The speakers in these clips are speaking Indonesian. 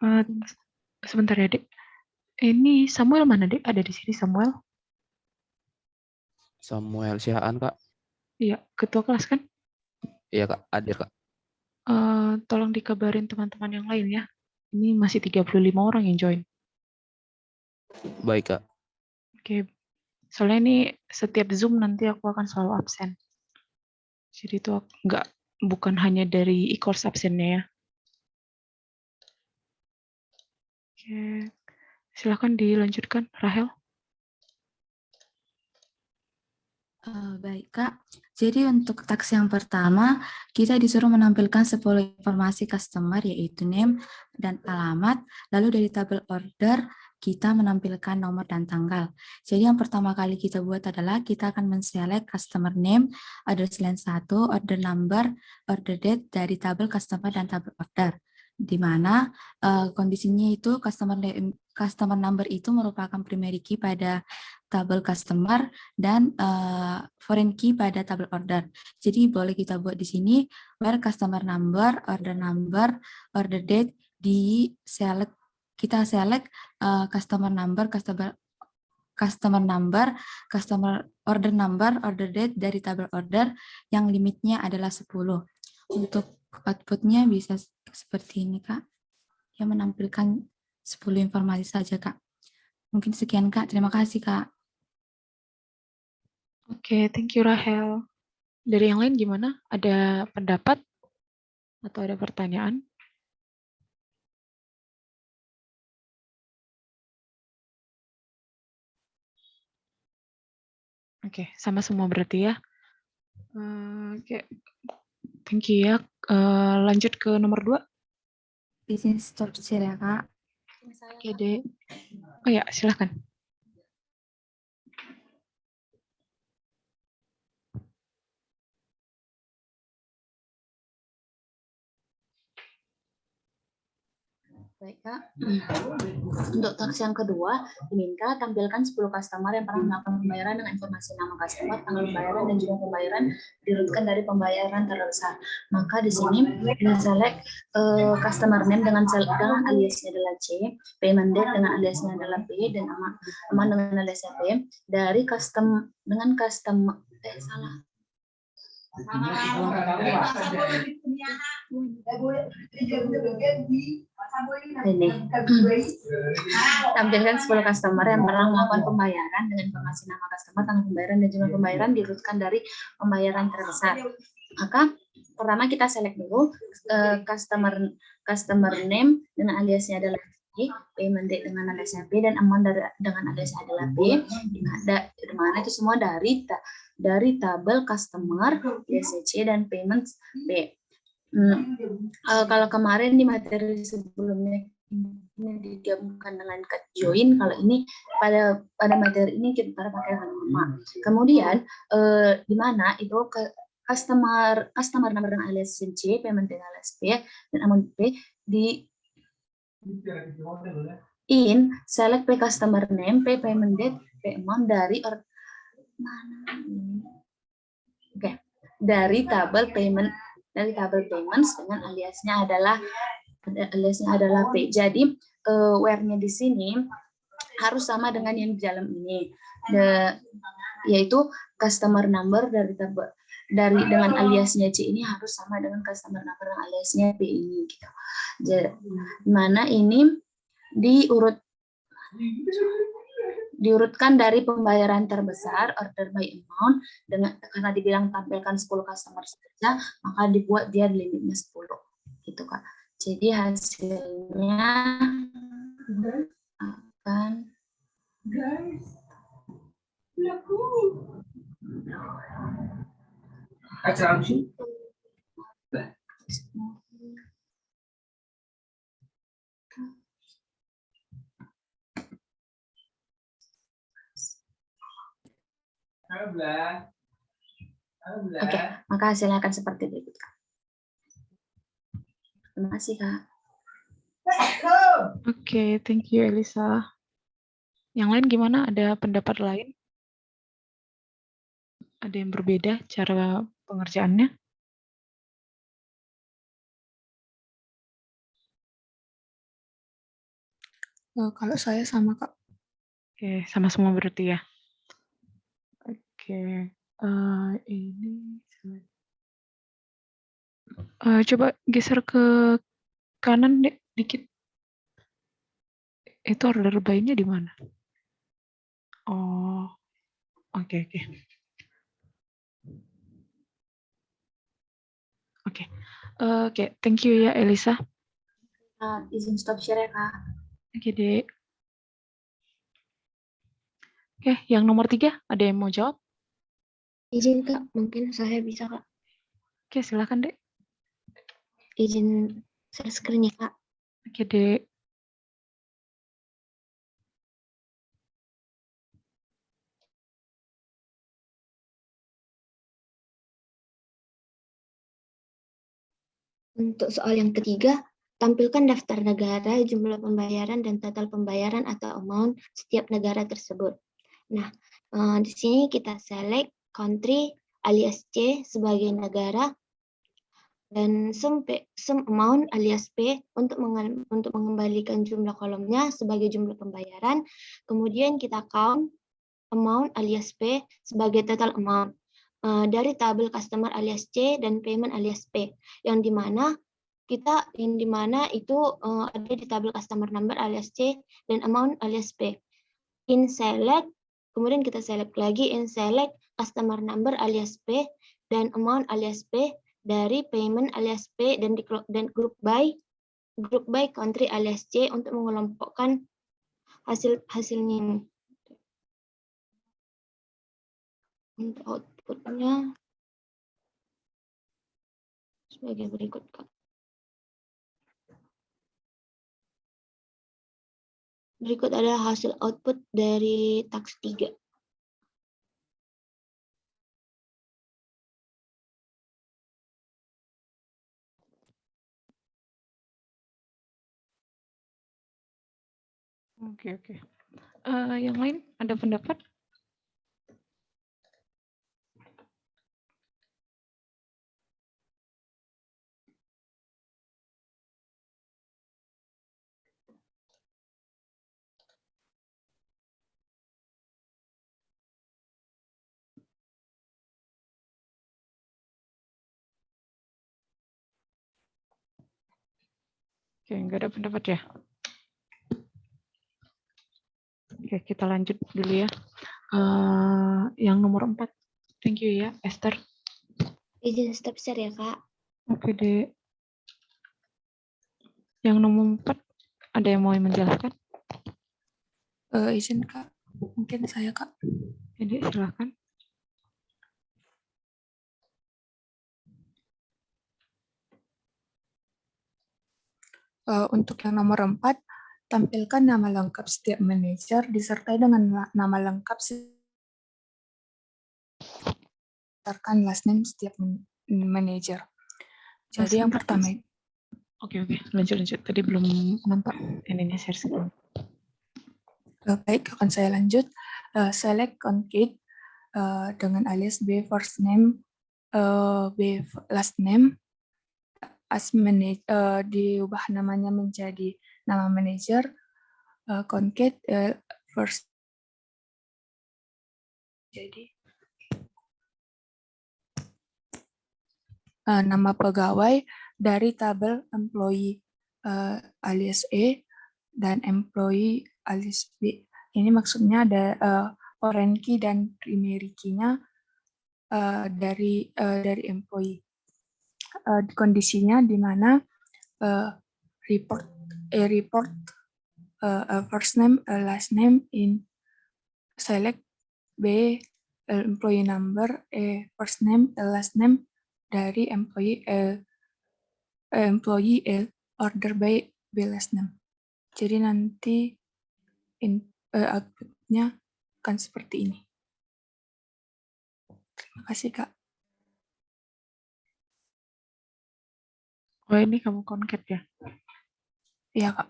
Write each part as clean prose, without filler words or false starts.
Eh, sebentar ya, Dek. Ini Samuel mana, Dek? Ada di sini Samuel? Samuel Sihaan, Kak. Iya, ketua kelas kan? Iya, Kak. Hadir, Kak. Tolong dikabarin teman-teman yang lain ya. Ini masih 35 orang yang join. Baik, Kak. Oke, soalnya ini setiap Zoom nanti aku akan selalu absen. Jadi itu bukan hanya dari e-course absennya ya. Oke, silakan dilanjutkan, Rahel. Baik, Kak. Jadi untuk taks yang pertama, kita disuruh menampilkan 10 informasi customer, yaitu name dan alamat. Lalu dari tabel order, kita menampilkan nomor dan tanggal. Jadi yang pertama kali kita buat adalah kita akan men-select customer name, address line 1, order number, order date dari tabel customer dan tabel order. Di mana kondisinya itu customer number itu merupakan primary key pada tabel customer dan foreign key pada tabel order. Jadi boleh kita buat di sini where customer number, order date di select, kita select customer number, order number, order date dari tabel order yang limitnya adalah 10. Untuk outputnya bisa seperti ini, Kak. Yang menampilkan 10 informasi saja, Kak. Mungkin sekian, Kak. Terima kasih, Kak. Oke, thank you Rahel. Dari yang lain gimana? Ada pendapat atau ada pertanyaan? Oke, sama semua berarti ya. Oke, thank you ya. Lanjut ke nomor 2. Bisnis stop share ya, Kak. Oke deh. Oh ya, silahkan. Baik, Kak. Untuk taks yang kedua, diminta tampilkan 10 customer yang pernah melakukan pembayaran dengan informasi nama customer, tanggal pembayaran, dan jumlah pembayaran diurutkan dari pembayaran terbesar. Maka di sini select customer name dengan aliasnya adalah C, payment date dengan aliasnya adalah P, dan nama dengan aliasnya P, dari ini tampilkan 10 customer yang pernah melakukan pembayaran dengan informasi nama customer, tanggal pembayaran, dan jumlah pembayaran diurutkan dari pembayaran terbesar. Maka pertama kita select dulu customer name dengan aliasnya adalah P, payment date dengan aliasnya P, dan amount dengan aliasnya adalah P. Di mana itu semua dari tabel customer, ISC, dan payment B. Kalau kemarin di materi sebelumnya ini digabungkan dengan cut join, kalau ini pada materi ini kita pakai nama. Kemudian di mana itu customer number dengan alias C, payment dengan alias P, dan amount P di select P customer name, P payment date, P amount dari tabel payments dengan aliasnya adalah P. Jadi where-nya di sini harus sama dengan yang di dalam ini, yaitu customer number dengan aliasnya C ini harus sama dengan customer number dengan aliasnya P ini gitu. Jadi, mana ini diurutkan dari pembayaran terbesar, order by amount, karena dibilang tampilkan 10 customer saja, maka dibuat dia limitnya 10 gitu, Kak. Jadi hasilnya akan Oke, maka hasilnya akan seperti berikut, Kak. Terima kasih, Kak. Oke, thank you Elisa. Yang lain gimana? Ada pendapat lain? Ada yang berbeda cara pengerjaannya? Kalau saya sama Kak. Oke, sama semua berarti ya. Oke, ini coba geser ke kanan deh dikit. Itu order by-nya di mana? Oh, oke. Oke, thank you ya Elisa. Izin stop share ya Kak. Oke deh. Oke, yang nomor 3 ada yang mau jawab? Izin Kak, mungkin saya bisa Kak. Oke, silakan deh. Izin share screen ya Kak. Oke deh. Untuk soal yang ketiga, tampilkan daftar negara, jumlah pembayaran, dan total pembayaran atau amount setiap negara tersebut. Nah, di sini kita select country alias C sebagai negara, dan sum amount alias P untuk mengembalikan jumlah kolomnya sebagai jumlah pembayaran. Kemudian kita count amount alias P sebagai total amount dari tabel customer alias C dan payment alias P, yang dimana itu ada di tabel customer number alias C dan amount alias P. In select, kemudian kita select lagi in select customer number alias P dan amount alias P dari payment alias P dan group by country alias C untuk mengelompokkan hasilnya ini. Untuk outputnya sebagai berikut Kak. Berikut adalah hasil output dari tax 3. Oke. Yang lain ada pendapat? Oke, nggak ada pendapat ya? Oke, kita lanjut dulu ya. Yang nomor 4. Thank you ya, Esther. Izin stop share ya Kak. Oke deh. Yang nomor 4, ada yang mau menjelaskan? Izin Kak, mungkin saya Kak. Jadi silakan. Untuk yang nomor 4, tampilkan nama lengkap setiap manajer disertai dengan nama lengkap sertakan last name setiap manajer. Jadi yang pertama, Oke, lanjut. Tadi belum nampak ininya share screen. baik, akan saya lanjut. Select concrete dengan alias B first name, B last name, as diubah namanya menjadi nama manajer, concrete first. Jadi nama pegawai dari tabel employee alias E dan employee alias B. Ini maksudnya ada foreign key dan primary key-nya dari employee. Kondisinya di mana report first name, last name in select B employee number, first name, last name dari employee order by B last name. Jadi nanti outputnya akan seperti ini. Terima kasih Kak. Oh, ini kamu concat ya? Iya Kak.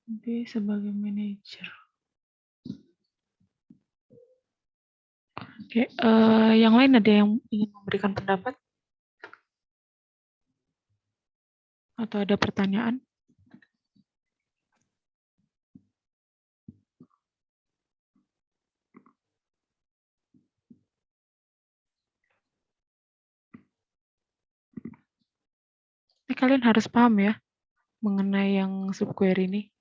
Nanti sebagai manajer. Oke, yang lain ada yang ingin memberikan pendapat? Atau ada pertanyaan? Kalian harus paham ya mengenai yang subquery ini.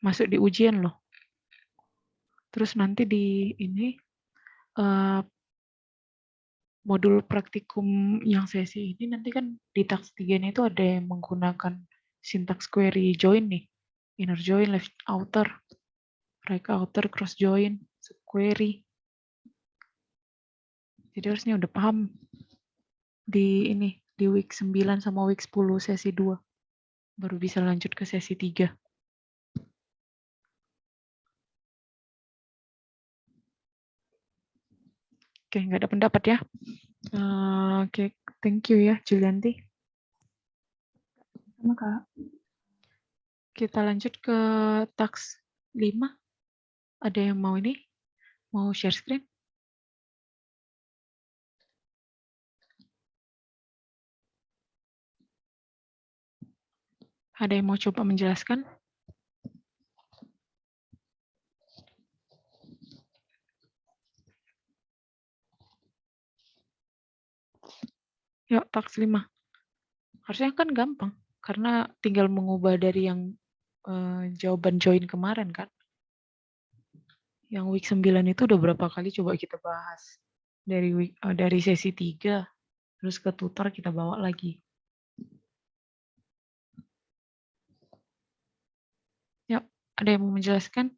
Masuk di ujian loh. Terus nanti di ini modul praktikum yang sesi ini nanti kan di task 3 ini itu ada yang menggunakan syntax query join nih. Inner join, left outer, right outer, cross join, subquery. Jadi harusnya udah paham di ini di week 9 sama week 10 sesi 2. Baru bisa lanjut ke sesi 3. Oke, nggak ada pendapat ya. Oke, thank you ya Julianti. Sama Kak. Kita lanjut ke task 5. Ada yang mau ini? Mau share screen? Ada yang mau coba menjelaskan? Yuk, task 5. Harusnya kan gampang, karena tinggal mengubah dari yang jawaban join kemarin kan. Yang week 9 itu udah berapa kali coba kita bahas. Dari sesi 3, terus ke tutor kita bawa lagi. Yuk, ada yang mau menjelaskan?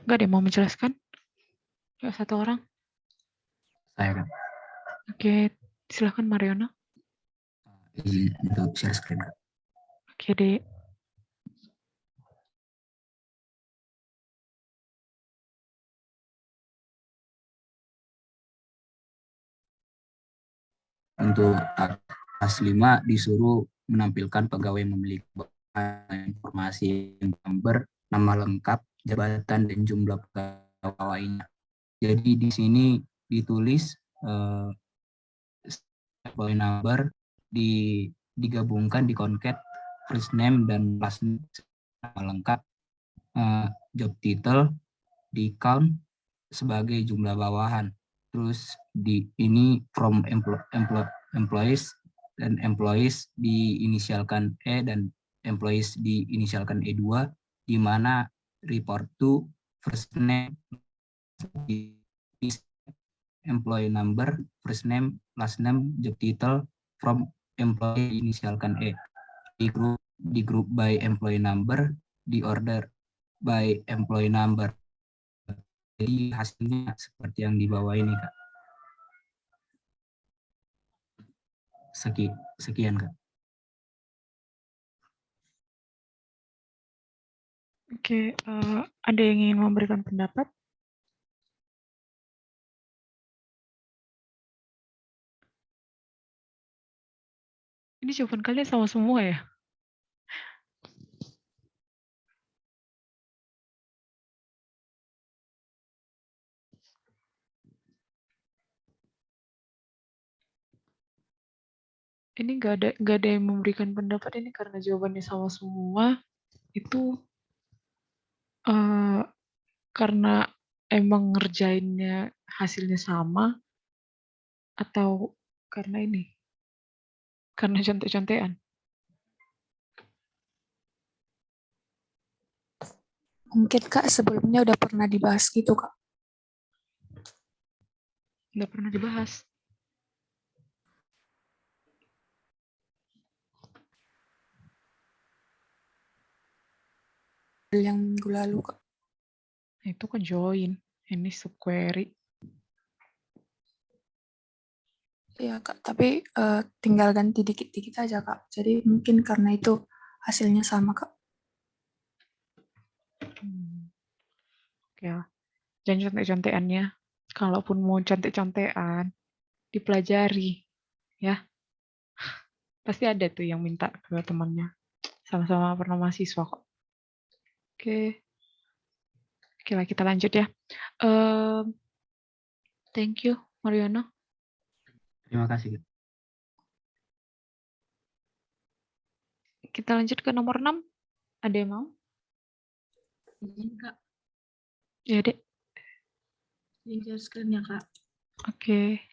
Nggak ada yang mau menjelaskan? Yuk, satu orang. Saya kan Oke, silahkan Mariono. izin untuk share screen. Oke, Dek. Untuk task 5 disuruh menampilkan pegawai memiliki informasi number, nama lengkap, jabatan, dan jumlah pegawainya. Jadi di sini ditulis employee number digabungkan di concat first name dan last name nama lengkap, job title di count sebagai jumlah bawahan. Terus di ini from employees dan employees diinisialkan E dan employees diinisialkan E2, di mana report to first name di employee number, first name, last name, job title from employee inisialkan E. Di group by employee number, di order by employee number. Jadi hasilnya seperti yang di bawah ini, Kak. Sekian, Kak. Oke, ada yang ingin memberikan pendapat? Ini jawaban kalian sama semua ya? Ini nggak ada yang memberikan pendapat ini karena jawabannya sama semua. Itu karena emang ngerjainnya hasilnya sama atau karena ini? Karena contek-contekan. Mungkin Kak sebelumnya udah pernah dibahas gitu Kak. Nggak pernah dibahas. Yang minggu lalu Kak. Itu kan join. Ini subquery. Iya Kak, tapi tinggal ganti dikit-dikit aja Kak. Jadi mungkin karena itu hasilnya sama Kak. Oke lah. Jangan contek-contekannya. Kalaupun mau contek-contekan, dipelajari. Ya, pasti ada tuh yang minta ke temannya. Sama-sama pernah mahasiswa kok. Oke. Oke lah, kita lanjut ya. Thank you, Mariono. Terima kasih. Kita lanjut ke nomor 6. Ada yang mau? Izin Kak, Ya, Dek. izin share screen ya Kak. Oke.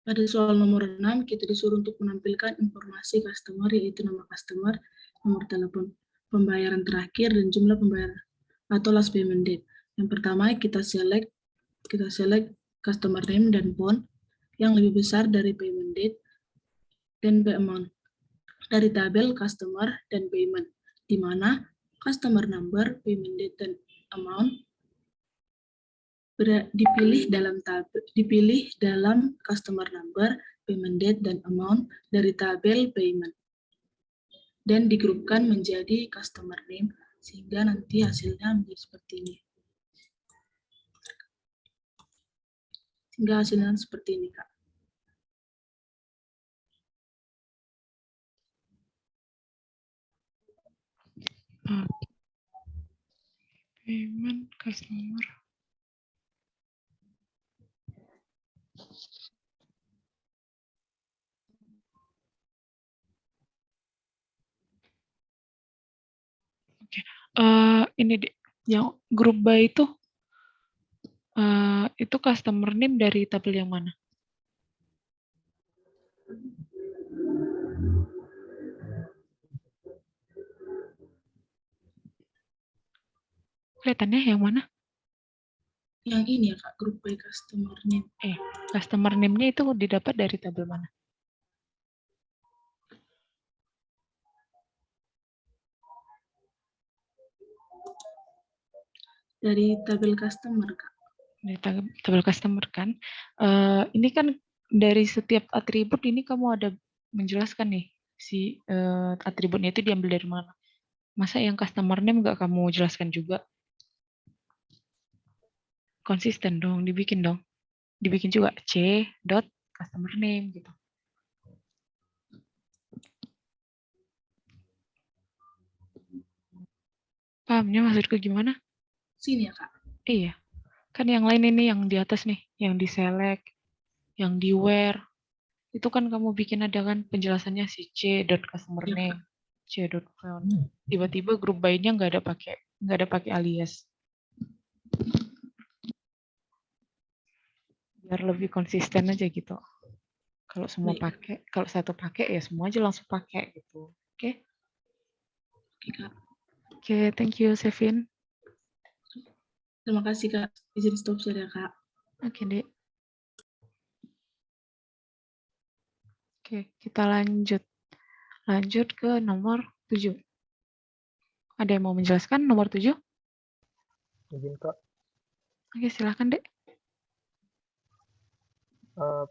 Pada soal nomor 6, kita disuruh untuk menampilkan informasi customer, yaitu nama customer, nomor telepon, pembayaran terakhir, dan jumlah pembayaran atau last payment date. Yang pertama, kita select customer name dan phone yang lebih besar dari payment date dan pay amount dari tabel customer dan payment, di mana customer number, payment date, dan amount dipilih dalam customer number, payment date, dan amount dari tabel payment dan digrupkan menjadi customer name sehingga nanti hasilnya menjadi seperti ini. Sehingga hasilnya seperti ini, Kak. Payment customer. Oke. Ini Dek, yang grup by itu customer name dari tabel yang mana? Kelihatannya yang mana? Yang ini ya, Kak, grup by customer name. Customer name-nya itu didapat dari tabel mana? Dari tabel customer, Kak. Dari tabel customer kan. Ini kan dari setiap atribut ini kamu ada menjelaskan nih si atributnya itu diambil dari mana. Masa yang customer name nggak kamu jelaskan juga? Konsisten dong, dibikin dong. Dibikin juga C dot customer name gitu. Pahamnya maksudku gimana? Sini ya, Kak. Iya. Kan yang lain ini yang di atas nih, yang di select, yang di where. Itu kan kamu bikin ada kan penjelasannya si C dot customer Iya, name, C dot phone. Tiba-tiba grup by-nya nggak ada pakai alias. Biar lebih konsisten aja gitu. Kalau semua Baik. pakai, kalau satu pakai ya semua aja langsung pakai gitu. Oke? Oke, Kak. Oke, thank you Sevin. Terima kasih, Kak. Izin stop share ya, Kak. Oke, Dek. Oke, kita lanjut. Lanjut ke nomor 7. Ada yang mau menjelaskan nomor 7? Izin Kak, Oke, silahkan Dek.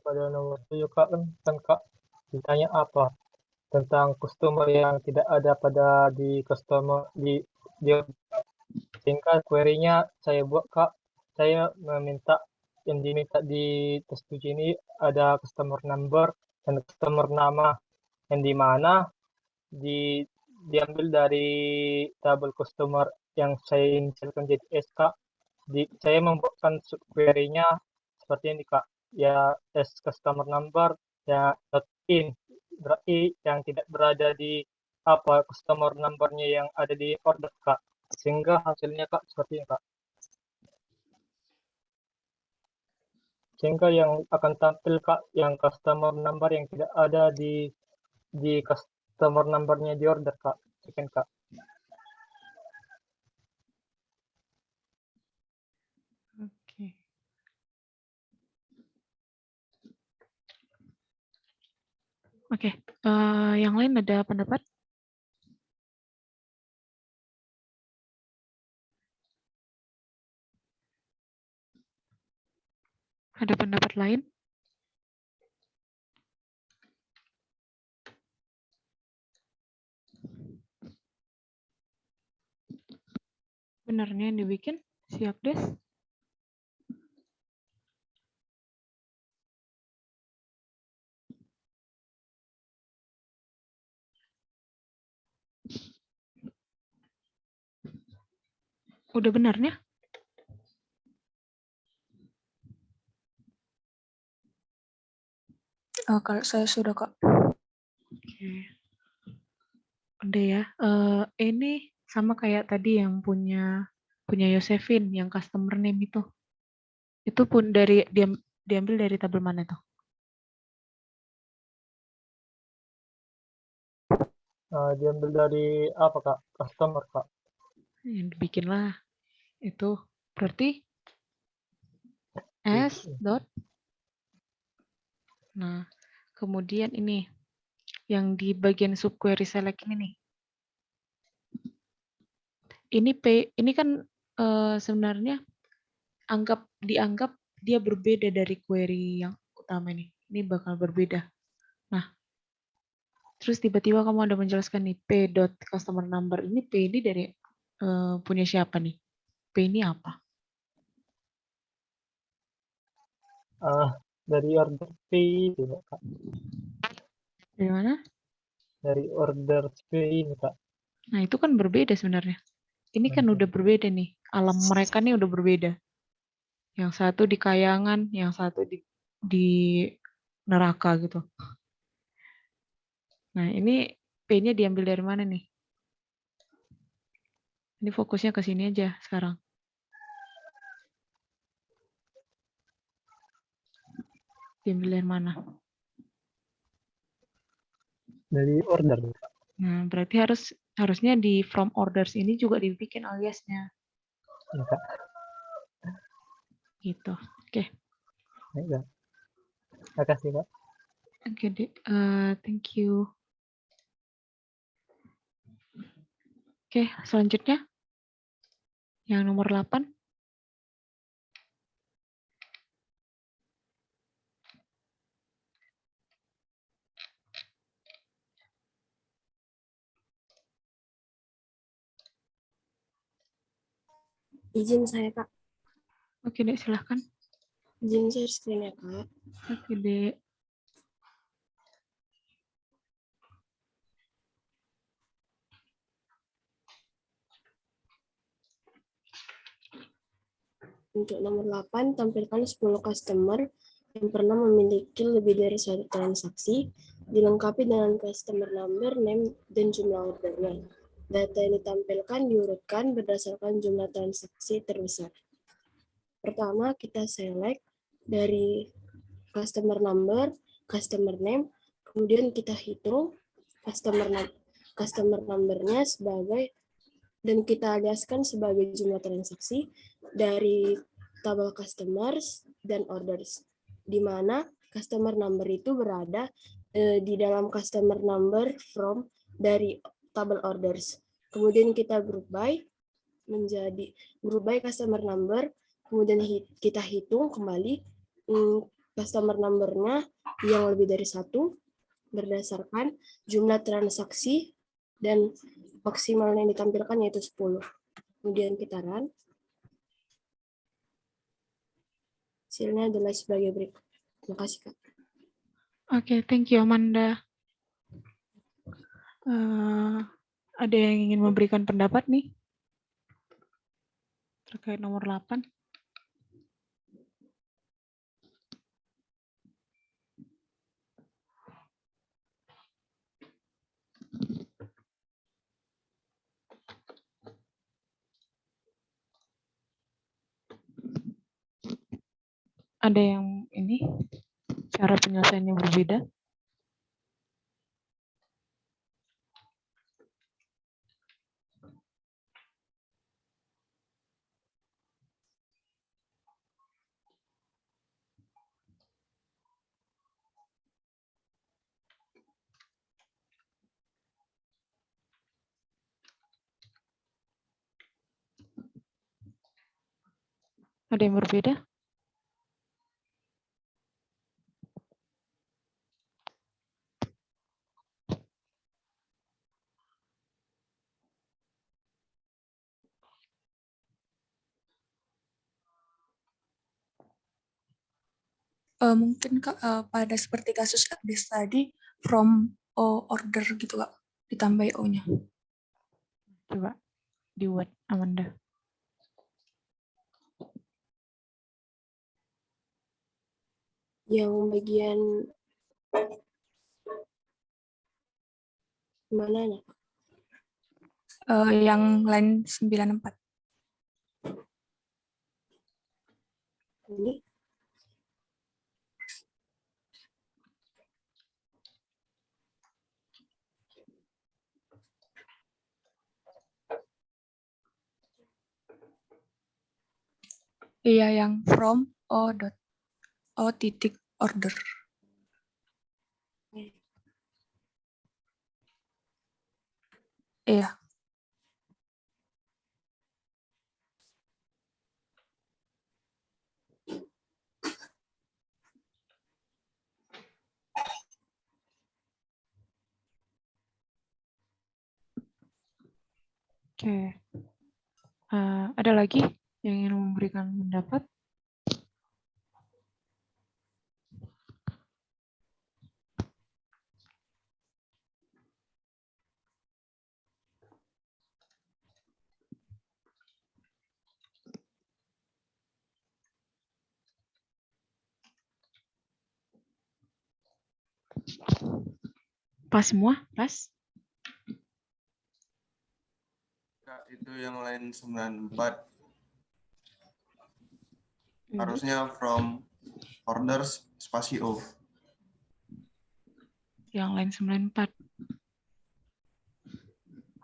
pada nomor 7 Kak kan Kak ditanya apa tentang customer yang tidak ada di customer di sehingga query-nya saya buat Kak, saya meminta yang diminta di tes 7 ini ada customer number dan customer nama yang di mana diambil dari tabel customer yang saya inisialkan jadi SK. Saya membuatkan query-nya seperti ini Kak, ya S customer number ya not in, berarti yang tidak berada di customer number-nya yang ada di order Kak, sehingga hasilnya Kak seperti ini Kak, sehingga yang akan tampil Kak yang customer number yang tidak ada di customer number-nya di order Kak, sekian Kak. Oke. Oke, yang lain ada pendapat? Ada pendapat lain? Benarnya yang dibikin? Siap, Des? Udah benarnya? Kalau saya sudah, Kak. Oke. Udah ya. Ini sama kayak tadi yang punya Yosefin, yang customer name itu. Itu pun diambil dari tabel mana tuh? Diambil dari apa Kak? Customer Kak. Yang dibikin lah. Itu berarti S dot. Nah, kemudian ini yang di bagian subquery select ini nih. Ini kan sebenarnya dianggap dia berbeda dari query yang utama ini. Ini bakal berbeda. Nah, terus tiba-tiba kamu ada menjelaskan nih P dot customer number. Ini P ini dari punya siapa nih? P ini apa? Dari order fee itu Kak. Dari mana? Dari order fee ini Kak. Nah, itu kan berbeda sebenarnya. Ini kan udah berbeda nih. Alam mereka nih udah berbeda. Yang satu di kayangan, yang satu di neraka gitu. Nah, ini P-nya diambil dari mana nih? Ini fokusnya ke sini aja sekarang. Diambil dari mana? Dari order. Nah, berarti harusnya di from orders ini juga dibikin aliasnya. Ya, Kak. Gitu. Oke. Ya, terima kasih Kak. Oke, thank you. Oke, selanjutnya. Yang nomor 8. Izin saya, Kak. Oke, Dek, silahkan. Izin share screen ya, Kak. Oke, Dek. Untuk nomor 8, tampilkan 10 customer yang pernah memiliki lebih dari satu transaksi, dilengkapi dengan customer number, name, dan jumlah ordernya. Data yang ditampilkan diurutkan berdasarkan jumlah transaksi terbesar. Pertama, kita select dari customer number, customer name, kemudian kita hitung customer number-nya sebagai, dan kita aliaskan sebagai jumlah transaksi dari tabel customers dan orders, di mana customer number itu berada di dalam customer number from dari tabel orders. Kemudian kita group by menjadi group by customer number, kemudian kita hitung kembali customer number-nya yang lebih dari satu berdasarkan jumlah transaksi dan maksimal yang ditampilkan yaitu 10. Kemudian kita run. Hasilnya adalah sebagai berikut. Terima kasih, Kak. Oke, thank you, Amanda. Ada yang ingin memberikan pendapat nih? Terkait nomor 8. Ada yang ini cara penyelesaiannya berbeda? Ada yang berbeda? Mungkin Kak, pada seperti kasus update tadi, from order gitu Kak, ditambahi O-nya. Coba di Word, Amanda. Yang bagian mananya? Yang line 94. Ini Iya, yang from O titik order. Iya. Oke. Ada lagi yang ingin memberikan pendapat? Pas semua? Pas? Kak, itu yang line 94. Mhm. Harusnya from orders spasi O. Yang lain 94.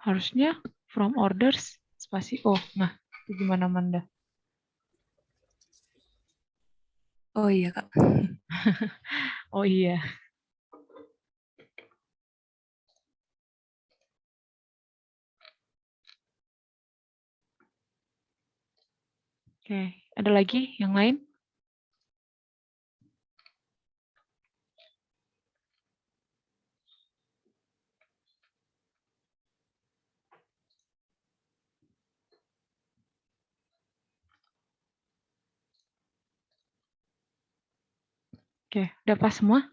Harusnya from orders spasi O. Nah, itu gimana Manda? Oh iya Kak. Oh iya. Oke, ada lagi yang lain? Oke, udah pas semua?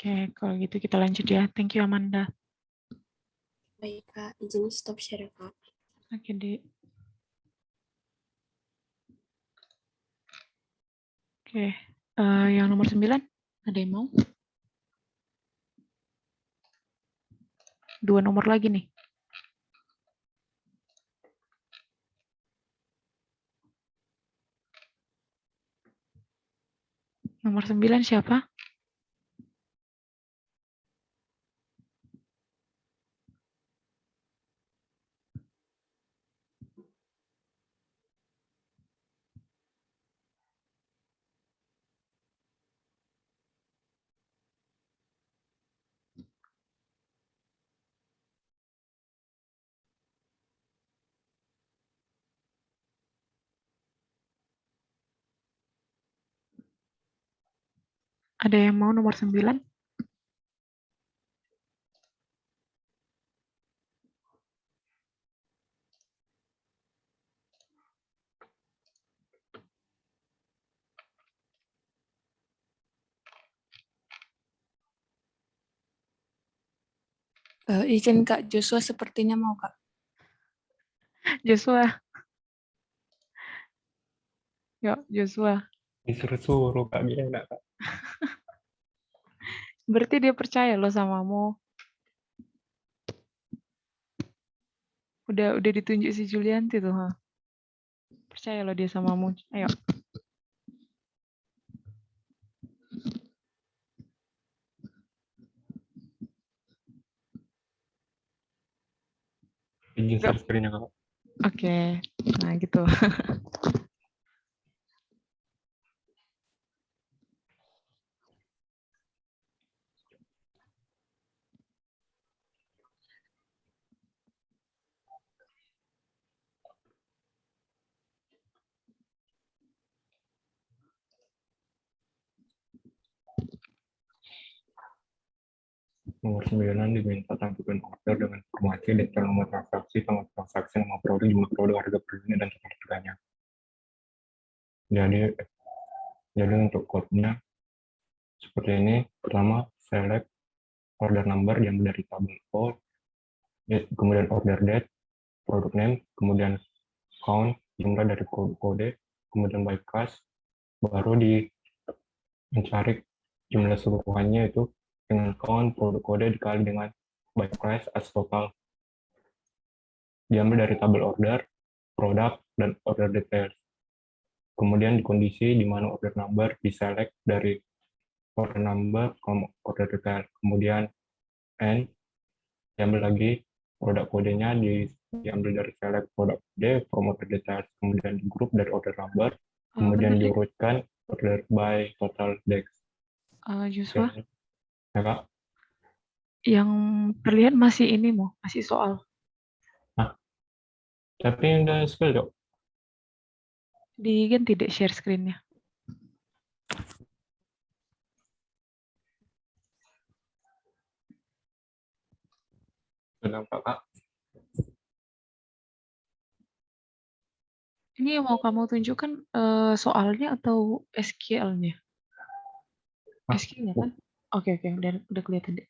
Oke, kalau gitu kita lanjut ya. Thank you Amanda. baik Kak, izin stop share Kak. Oke, Dek. Oke, yang nomor 9, ada yang mau? 2 nomor lagi nih. Nomor 9 siapa? Ada yang mau nomor 9? Izin Kak Joshua sepertinya mau Kak. Joshua. Yuk, Joshua. Disuruh-suruh Kak, gimana Kak? Berarti dia percaya loh samamu. Udah ditunjuk si Julianti tuh, ha. Percaya loh dia samamu. Ayo. Izin share screen-nya Kak. Oke. Nah, gitu. Nomor 9 diminta tampilkan order dengan informasi detail nomor transaksi, tanggal transaksi, nama produk, jumlah produk, harga per unit, dan total harganya. Jadi untuk code-nya seperti ini. Pertama, select order number yang dari tabel O, kemudian order date, product name, kemudian count, jumlah dari produk kode, kemudian by price, baru mencari jumlah seluruhannya itu dengan count produk kode dikali dengan by price as total. Diambil dari tabel order, produk, dan order details. Kemudian dikondisi di mana order number diselect dari order number, order detail. Kemudian and diambil lagi produk kodenya, diambil dari select produk kode from order details. Kemudian di group dari order number, kemudian diurutkan order by total dex. Joshua, Ya, Kak? yang terlihat masih ini masih soal. Tapi udah spill dok. Diganti deh share screen-nya. Sudah Kak. Ini yang mau kamu tunjukkan soalnya atau SQL-nya? SQL-nya kan? Oke, udah kelihatan deh.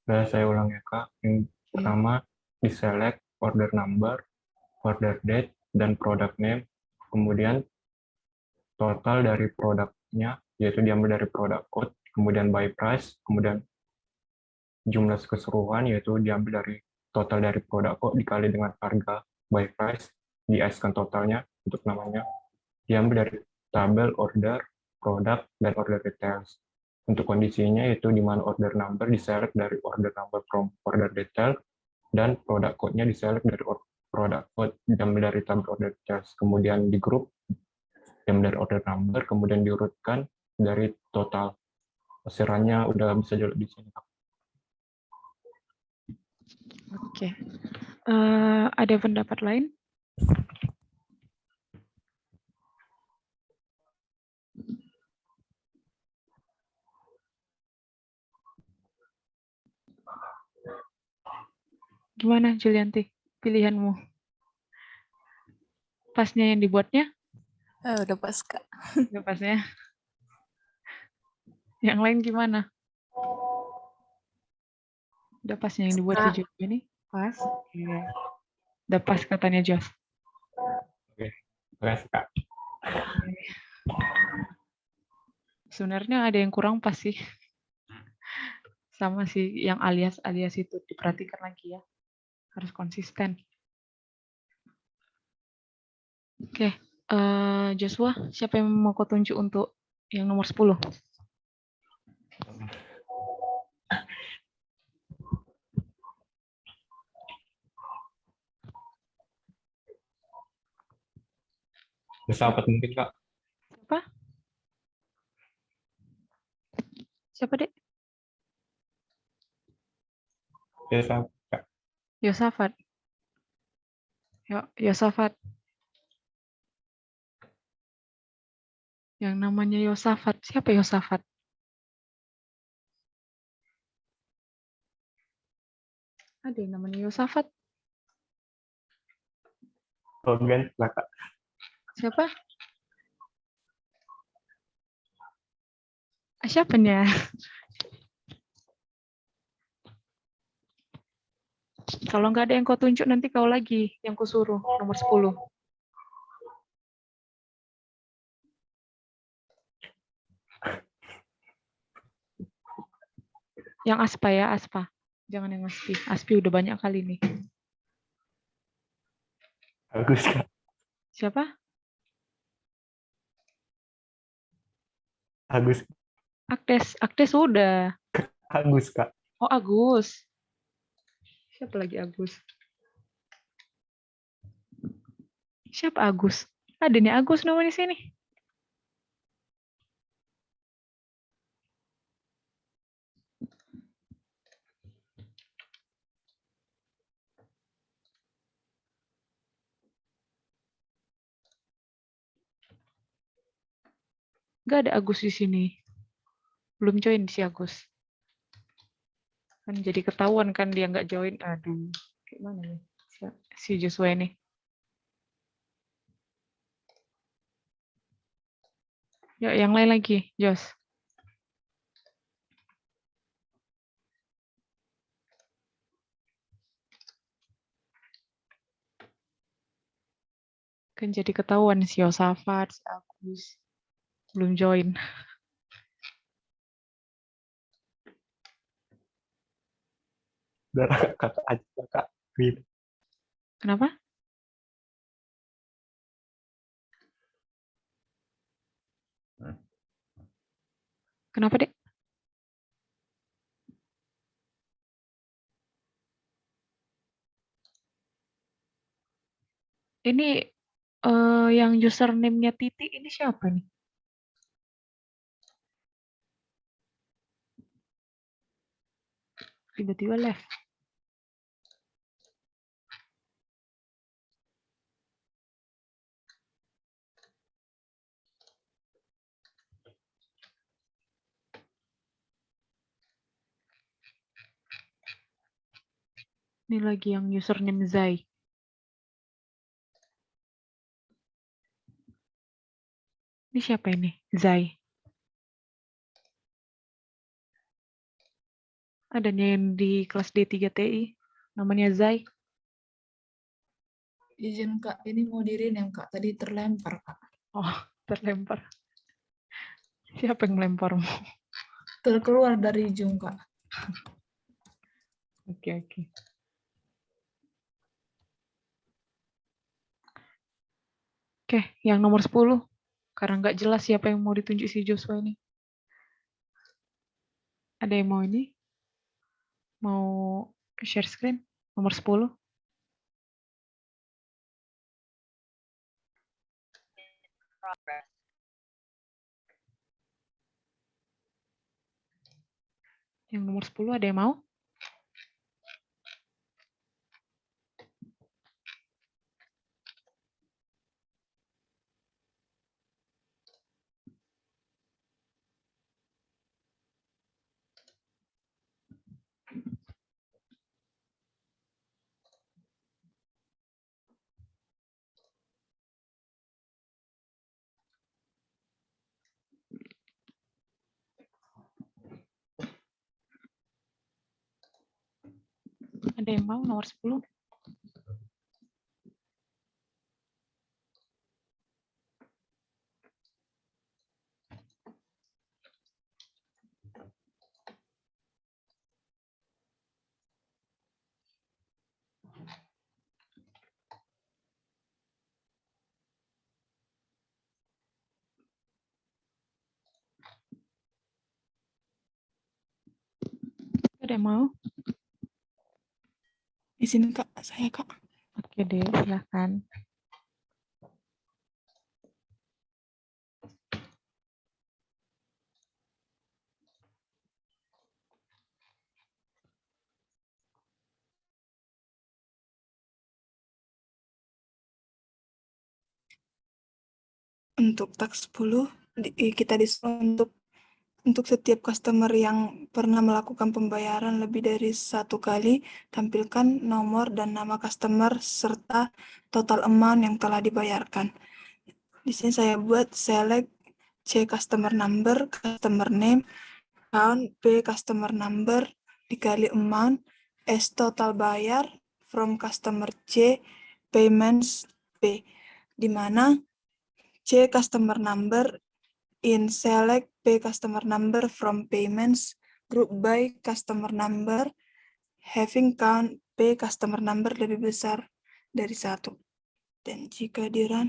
Saya ulang ya Kak. Yang pertama, diselect order number, order date, dan product name. Kemudian total dari produknya, yaitu diambil dari product code, kemudian by price, kemudian jumlah keseluruhan, yaitu diambil dari total dari produk code dikali dengan harga by price, di-S-kan totalnya untuk namanya, diambil dari tabel order, produk, dan order details. Untuk kondisinya itu di mana order number diselect dari order number from order detail, dan product code-nya diselect dari product code, diambil dari tabel order details. Kemudian di group, diambil dari order number, kemudian diurutkan dari total. Hasilnya udah bisa dilihat di sini. Oke. Ada pendapat lain? Gimana Julianti? Pilihanmu? Pasnya yang dibuatnya? Udah pas, Kak. Udah pasnya. Yang lain gimana? Udah pasnya yang dibuat si Jos ini? Pas? Oke. Udah pas katanya Jos. Oke. Terima kasih, Kak. Sebenarnya ada yang kurang pas sih. Sama sih yang alias itu diperhatikan lagi ya. Harus konsisten. Oke. Joshua, siapa yang mau kau tunjuk untuk yang nomor 10? Sahabat mungkin, Kak. Siapa? Siapa, Dek? Kak. Yosafat. Yosafat. Yang namanya Yosafat. Siapa Yosafat? Ada yang namanya Yosafat. Logan, Kak. Siapa? Siapanya? Kalau nggak ada yang kau tunjuk, nanti kau lagi yang kau suruh, nomor 10. Yang Aspa ya, Aspa. Jangan yang Aspi. Aspi udah banyak kali nih. Agus, Kak. Siapa? Agus. Akdes udah. Agus, Kak. Oh, Agus. Siapa lagi Agus? Siapa Agus? Ada nih Agus namanya sini. Gak ada Agus di sini. Belum join si Agus. Kan jadi ketahuan kan dia nggak join. Aduh, gimana nih si Joshua ini? Ya, yang lain lagi, Jos. Kan jadi ketahuan si Yosafat, si Agus belum join. Udah kakak aja kakak. Win. Kenapa? Kenapa, Dek? Ini yang username-nya Titi ini siapa nih? Tiba-tiba left. Ini lagi yang username Zai. Ini siapa ini? Zai. Adanya yang di kelas D3 TI. Namanya Zai. Izin Kak, ini mau di-rename Kak, tadi terlempar Kak. Oh, terlempar. Siapa yang melemparmu? Terkeluar dari Zoom Kak. Oke. Oke, yang nomor 10. Karena nggak jelas siapa yang mau ditunjuk si Joshua ini. Ada yang mau ini? Mau share screen? Nomor 10. Yang nomor 10 ada yang mau? Ada yang mau nomor 10? Ada yang mau? Izin Kak, saya Kak. Oke deh, silahkan. Untuk tax 10, kita disuruh untuk setiap customer yang pernah melakukan pembayaran lebih dari 1 kali, tampilkan nomor dan nama customer serta total amount yang telah dibayarkan. Di sini saya buat select C customer number, customer name, account, B customer number, dikali amount, S total bayar, from customer C, payments B, di mana C customer number in select B customer number from payments, group by customer number, having count B customer number lebih besar dari 1. Dan jika di run,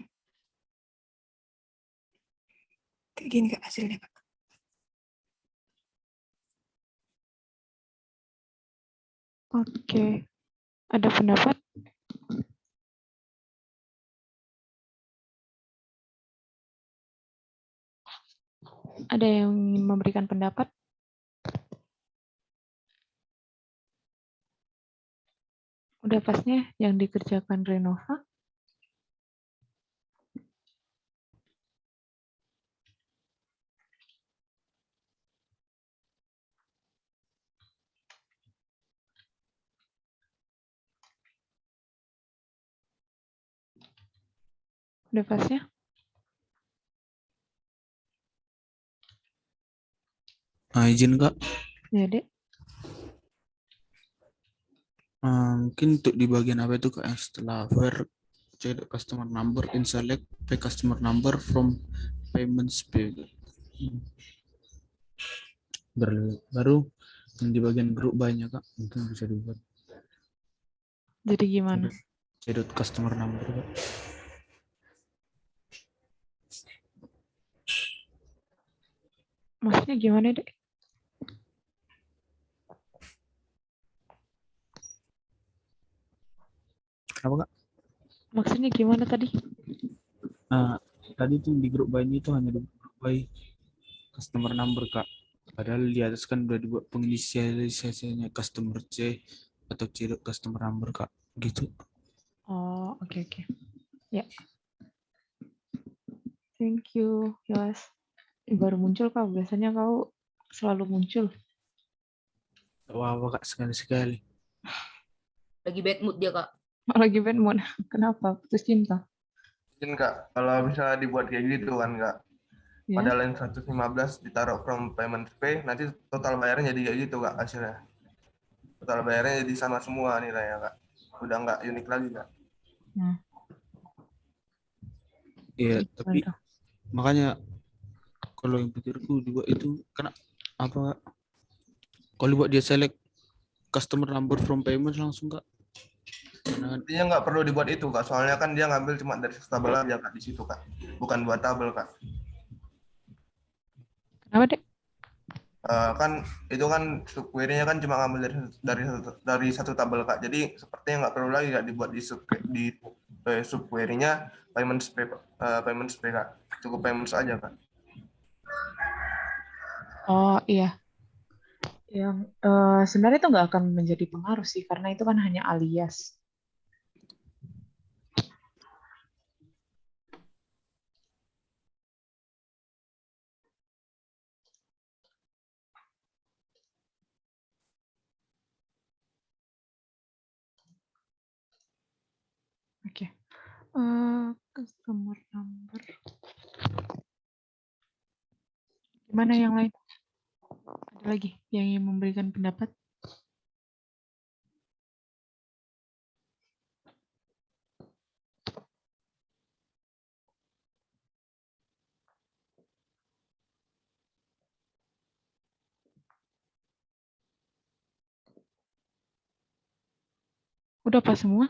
kayak gini Kak hasilnya Kak. Oke. Ada pendapat? Ada yang ingin memberikan pendapat? Udah pasnya yang dikerjakan Renova? Udah pas ya? Izin Kak. Ya, Dek. Mungkin untuk di bagian apa itu Kak, setelah where check the customer number in select pay customer number from payments pay. Baru yang di bagian grup banyak Kak, mungkin bisa dibuat. Jadi gimana? Cedot customer number Kak. Maksudnya gimana, Dek? Kenapa Kak? Maksudnya gimana tadi? Tadi tuh di grup by ini tuh hanya di grup by customer number Kak. Padahal di atas kan udah dibuat penginisialisasinya customer C atau cedot customer number Kak. Gitu. Oh, oke. Ya. Thank you, Yos. Baru muncul Kak, biasanya kau selalu muncul. Wah, Kak, sekali-sekali. Lagi bad mood dia, Kak. Lagi bad mood. Kenapa? Putus cinta? Mungkin Kak, kalau misalnya dibuat kayak gitu kan Kak, Ya. pada line 115 ditaruh from payment pay, nanti total bayarnya jadi kayak gitu Kak hasilnya. Total bayarnya jadi sama semua nilainya Kak. Udah nggak unik lagi Kak. Iya, tapi makanya kalau yang pikirku juga itu karena apa? Kalau buat dia select customer number from payment langsung Kak. Artinya nggak perlu dibuat itu Kak, soalnya kan dia ngambil cuma dari tabel aja Kak di situ Kak, bukan buat tabel Kak. Kenapa, Dek? Kan itu kan subquery-nya kan cuma ngambil dari satu tabel Kak, jadi sepertinya nggak perlu lagi Kak dibuat di subquery-nya payments pay Kak, cukup payments aja Kak. Oh iya. Yang sebenarnya itu nggak akan menjadi pengaruh sih, karena itu kan hanya alias. Oke. Customer number. Gimana yang lain? Ada lagi yang ingin memberikan pendapat? Udah pas semua?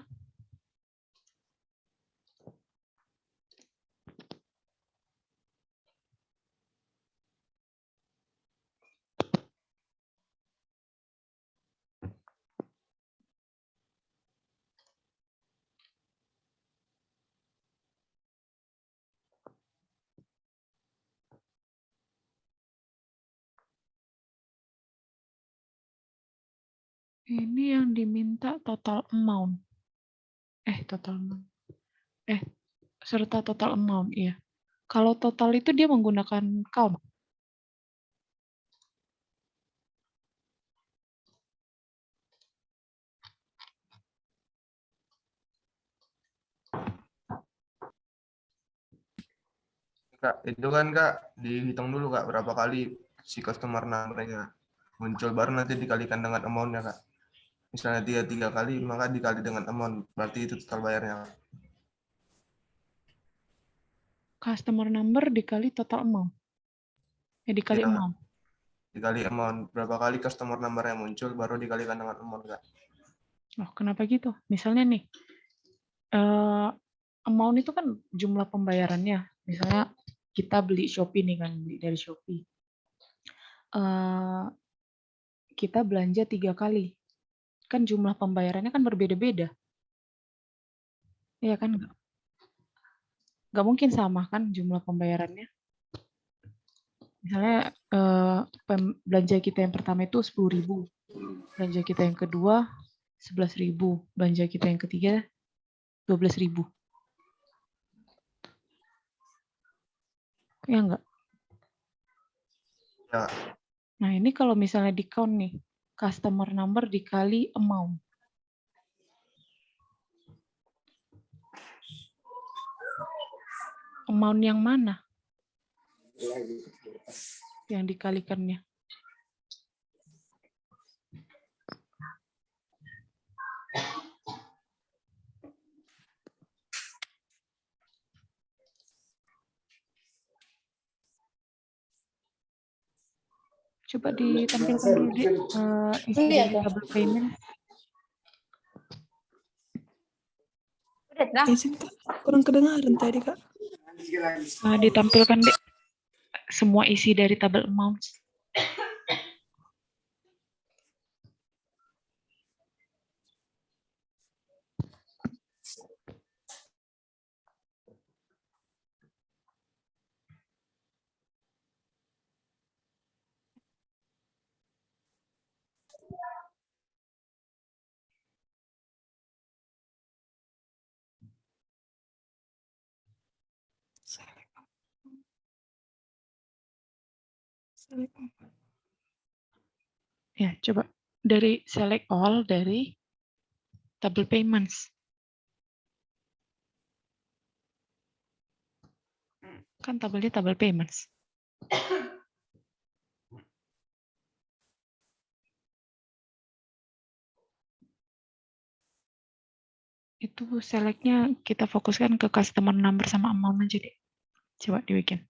Ini yang diminta total amount. Total amount. Serta total amount, iya. Kalau total itu dia menggunakan count. Kak, itu kan Kak dihitung dulu Kak berapa kali si customer number-nya muncul, baru nanti dikalikan dengan amount-nya Kak. Misalnya dia 3 kali, maka dikali dengan amount, berarti itu total bayarnya. Customer number dikali total amount. Dikali Ya, amount. dikali amount, berapa kali customer number-nya muncul, baru dikalikan dengan amount Kak. Oh, kenapa gitu? Misalnya nih, amount itu kan jumlah pembayarannya. Misalnya kita beli Shopee nih kan, beli dari Shopee. Kita belanja 3 kali. Kan jumlah pembayarannya kan berbeda-beda. Iya kan? Nggak mungkin sama kan jumlah pembayarannya. Misalnya belanja kita yang pertama itu 10.000. Belanja kita yang kedua 11.000. Belanja kita yang ketiga 12.000. Ya enggak? Ya. Nah, ini kalau misalnya di count nih, customer number dikali amount. Amount yang mana yang dikalikannya? Coba ditampilkan dulu, Dek, isi dari tabel payment. Izin Kak, kurang kedengaran tadi Kak. Ditampilkan, Dek, semua isi dari tabel amount. Ya, coba dari select all dari tabel payments. Kan tabelnya tabel payments. Itu selectnya kita fokuskan ke customer number sama amount aja, deh. Coba dibikin.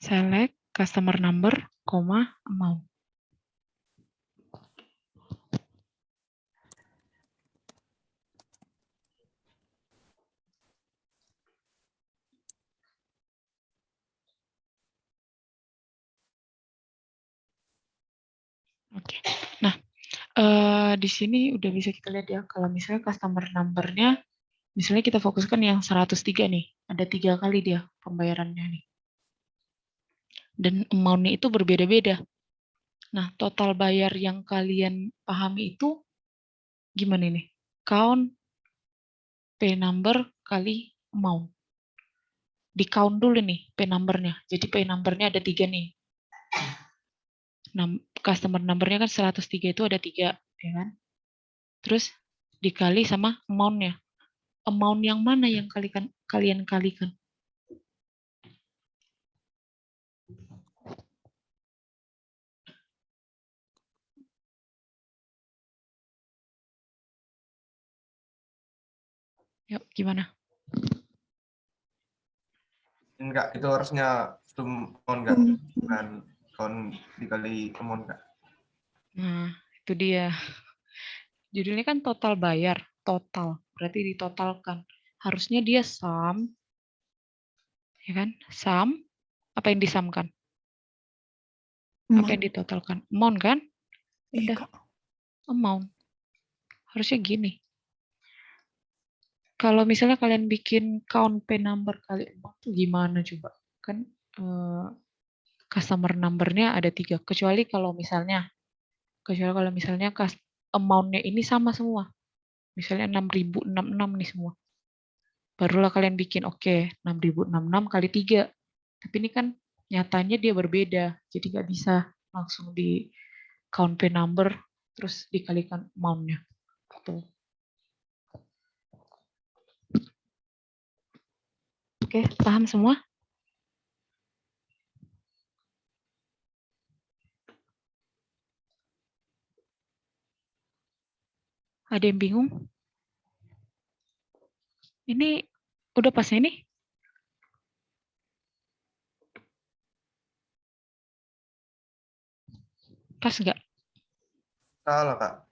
Select customer number, amount. Oke. Nah, di sini udah bisa kita lihat ya, kalau misalnya customer number-nya, misalnya kita fokuskan yang 103 nih, ada 3 kali dia pembayarannya nih. Dan amount-nya itu berbeda-beda. Nah, total bayar yang kalian pahami itu gimana nih? Count P number kali amount. Di count dulu nih P number-nya. Jadi P number-nya ada 3 nih. Customer number-nya kan 103 itu ada 3, ya kan? Terus dikali sama amount-nya. Amount yang mana yang kalian kalikan? Yuk, gimana? Enggak, itu harusnya sum amount enggak, bukan count dikali amount enggak. Nah, itu dia. Judulnya kan total bayar, total. Berarti ditotalkan. Harusnya dia sum, ya kan? Sum, apa yang disamkan? Apa yang ditotalkan? Amount kan? Udah. Amount. Harusnya gini. Kalau misalnya kalian bikin count P number kali amount tuh gimana coba? Kan customer number-nya ada 3. Kecuali kalau misalnya amount-nya ini sama semua. Misalnya 6.066 nih semua. Barulah kalian bikin, oke, 6.066 kali 3. Tapi ini kan nyatanya dia berbeda. Jadi nggak bisa langsung di count P number terus dikalikan amount-nya. Gitu. Oke, paham semua? Ada yang bingung? Ini udah pas ini? Pas nggak? Salah, Kak.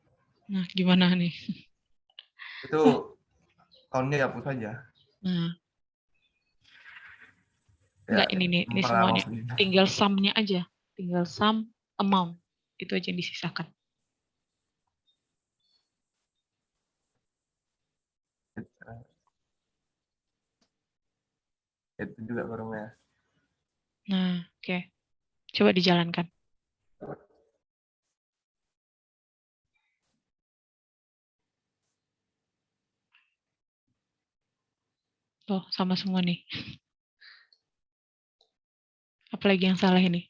Nah, gimana nih? Itu count-nya dihapus saja. Nah. Ya, Enggak, ini semuanya. Tinggal sum-nya aja. Tinggal sum amount. Itu aja yang disisakan. Itu juga forumnya. Nah, oke. Coba dijalankan. Tuh, sama semua nih. Apalagi yang salah ini?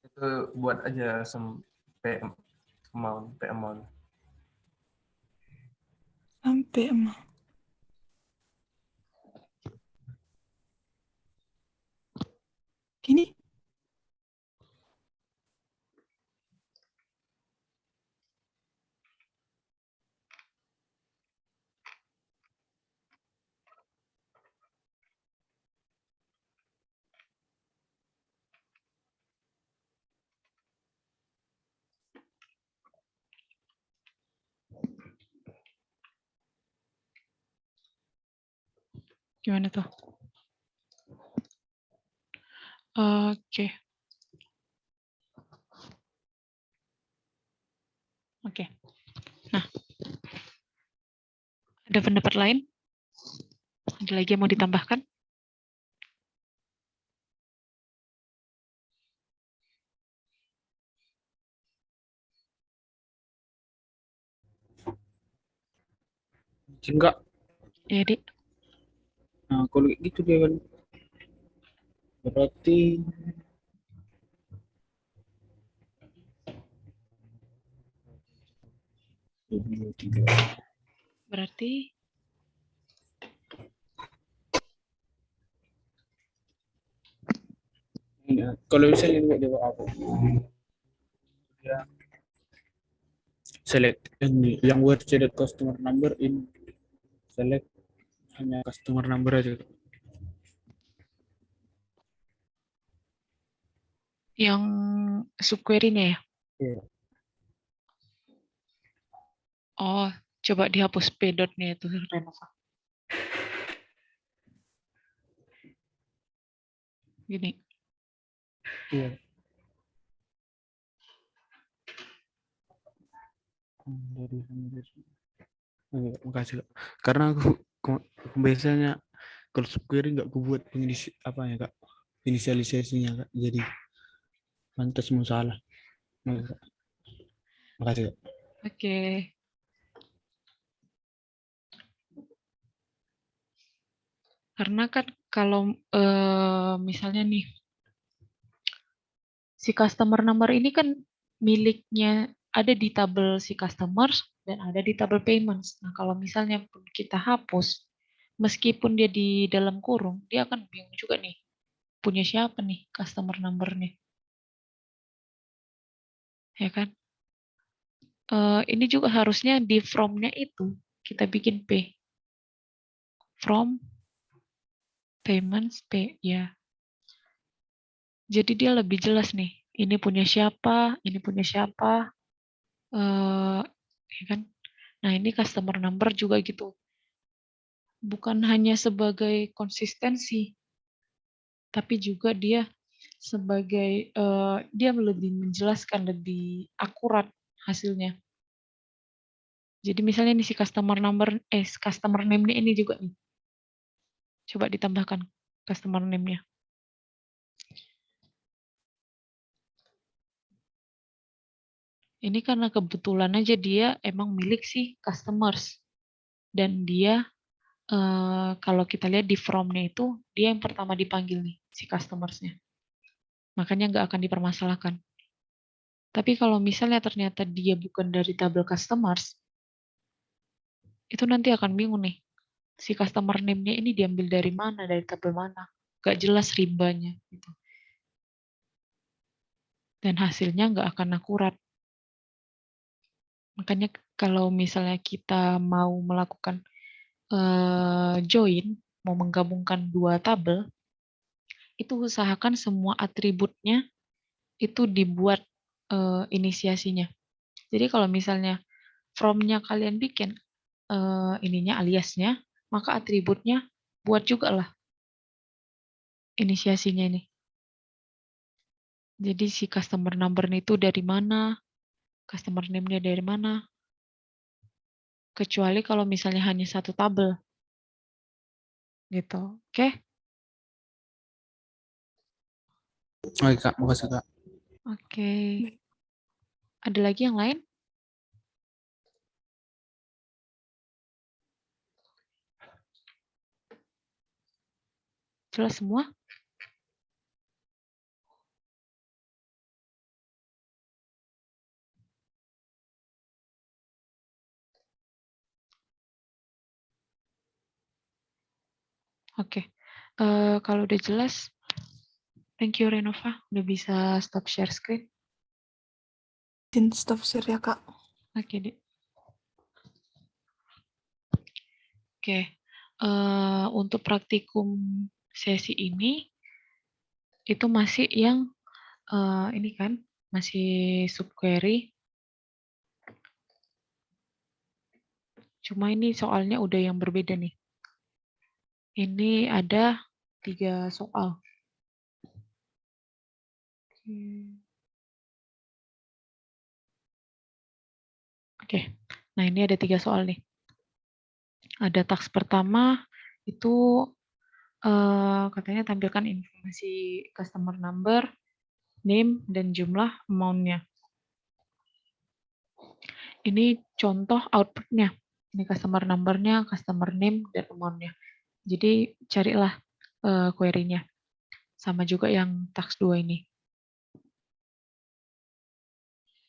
Itu buat aja sampai amount, pay amount. Sampai emang. Gini. Gimana tuh? Oke. Oke. Nah, ada pendapat lain? Ada lagi yang mau ditambahkan? Enggak. Iya, Dik. Nah, kalau kayak gitu dia kan berarti Berarti kalau misalnya dia apa? Ya, select ini yang word select customer number in select hanya customer number aja. yang subquery-nya ya? Iya. Oh, coba dihapus p-dotnya itu, Renova. Gini. Iya. Makasih Kak. Karena aku biasanya kalau subquery nggak aku buat apa ya Kak, inisialisasinya Kak, jadi pantas mau salah. Makasih Kak. Oke. Karena kan kalau misalnya nih, si customer number ini kan miliknya ada di tabel si customers dan ada di tabel payments. Nah, kalau misalnya pun kita hapus, meskipun dia di dalam kurung, dia akan bingung juga nih, punya siapa nih customer number-nya. Ya kan? Ini juga harusnya di from-nya itu kita bikin P. From payments P, ya. Jadi dia lebih jelas nih, ini punya siapa, ini punya siapa, ya kan? Nah, ini customer number juga gitu. Bukan hanya sebagai konsistensi, tapi juga dia sebagai dia lebih menjelaskan, lebih akurat hasilnya. Jadi misalnya nih si customer number, customer name-nya ini juga nih. Coba ditambahkan customer name-nya. Ini karena kebetulan aja dia emang milik si customers. Dan dia kalau kita lihat di from-nya itu, dia yang pertama dipanggil nih, si customers-nya. Makanya nggak akan dipermasalahkan. Tapi kalau misalnya ternyata dia bukan dari tabel customers, itu nanti akan bingung nih. Si customer name-nya ini diambil dari mana, dari tabel mana. Nggak jelas rimbanya. Gitu. Dan hasilnya nggak akan akurat. Makanya kalau misalnya kita mau melakukan join, mau menggabungkan dua tabel, itu usahakan semua atributnya itu dibuat inisiasinya. Jadi kalau misalnya from-nya kalian bikin ininya aliasnya, maka atributnya buat juga lah inisiasinya ini. Jadi si customer number itu dari mana, customer name-nya dari mana. Kecuali kalau misalnya hanya satu tabel. Gitu. Oke? Oke Kak, makasih Kak. Oke. Ada lagi yang lain? Jelas semua? Oke. Kalau udah jelas, thank you Renova. Udah bisa stop share screen. Izin stop share ya, Kak. Oke, Dik. Oke. Untuk praktikum sesi ini, itu masih yang ini kan, masih subquery. Cuma ini soalnya udah yang berbeda nih. Ini ada 3 soal. Oke. Nah, ini ada 3 soal nih. Ada task pertama itu katanya tampilkan informasi customer number, name, dan jumlah amount-nya. Ini contoh output-nya. Ini customer number-nya, customer name, dan amount-nya. Jadi carilah query-nya. Sama juga yang task 2 ini.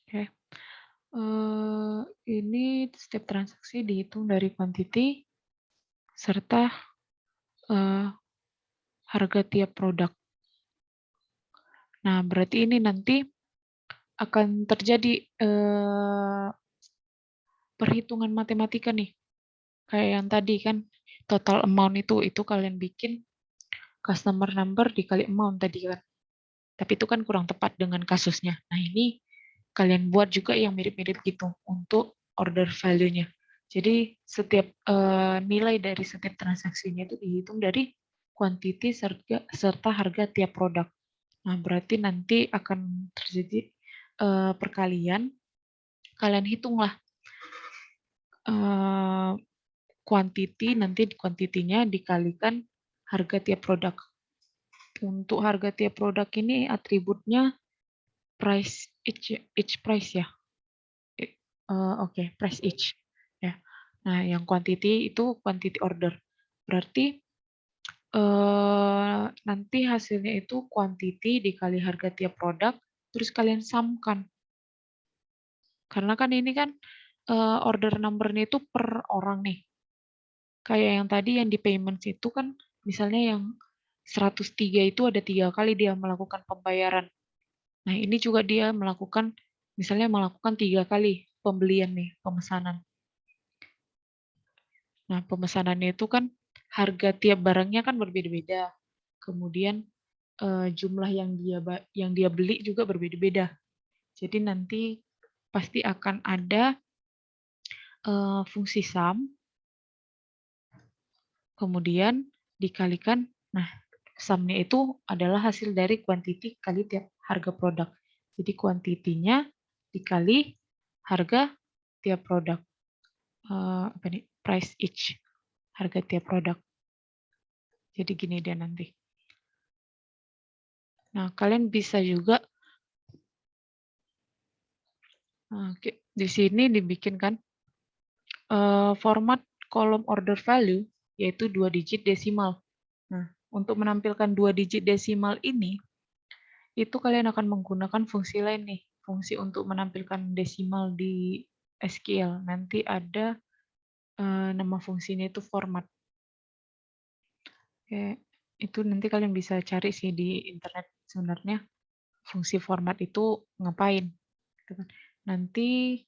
Oke. Ini setiap transaksi dihitung dari quantity serta harga tiap produk. Nah, berarti ini nanti akan terjadi perhitungan matematika nih. Kayak yang tadi kan, total amount itu kalian bikin customer number dikali amount tadi kan. Tapi itu kan kurang tepat dengan kasusnya. Nah, ini kalian buat juga yang mirip-mirip gitu untuk order value-nya. Jadi setiap nilai dari setiap transaksinya itu dihitung dari quantity serta harga tiap produk. Nah, berarti nanti akan terjadi perkalian. Kalian hitunglah quantity, nanti quantity-nya dikalikan harga tiap produk. Untuk harga tiap produk ini atributnya price each price ya. Oke, price each ya. Nah, yang quantity itu quantity order. Berarti nanti hasilnya itu quantity dikali harga tiap produk, terus kalian sumkan. Karena kan ini kan order number-nya itu per orang nih. Kayak yang tadi yang di payments itu kan misalnya yang 103 itu ada 3 kali dia melakukan pembayaran. Nah, ini juga dia melakukan 3 kali pembelian nih, pemesanan. Nah, pemesanannya itu kan harga tiap barangnya kan berbeda-beda. Kemudian jumlah yang dia beli juga berbeda-beda. Jadi nanti pasti akan ada fungsi sum, kemudian dikalikan, nah sum-nya itu adalah hasil dari quantity kali tiap harga produk. Jadi quantity-nya dikali harga tiap produk. Price each, harga tiap produk. Jadi gini dia nanti. Nah, kalian bisa juga di sini dibikin kan format kolom order value yaitu 2 digit desimal. Nah, untuk menampilkan 2 digit desimal ini, itu kalian akan menggunakan fungsi lain nih, fungsi untuk menampilkan desimal di SQL. Nanti ada nama fungsinya itu format. Oke, itu nanti kalian bisa cari sih di internet sebenarnya fungsi format itu ngapain. Nanti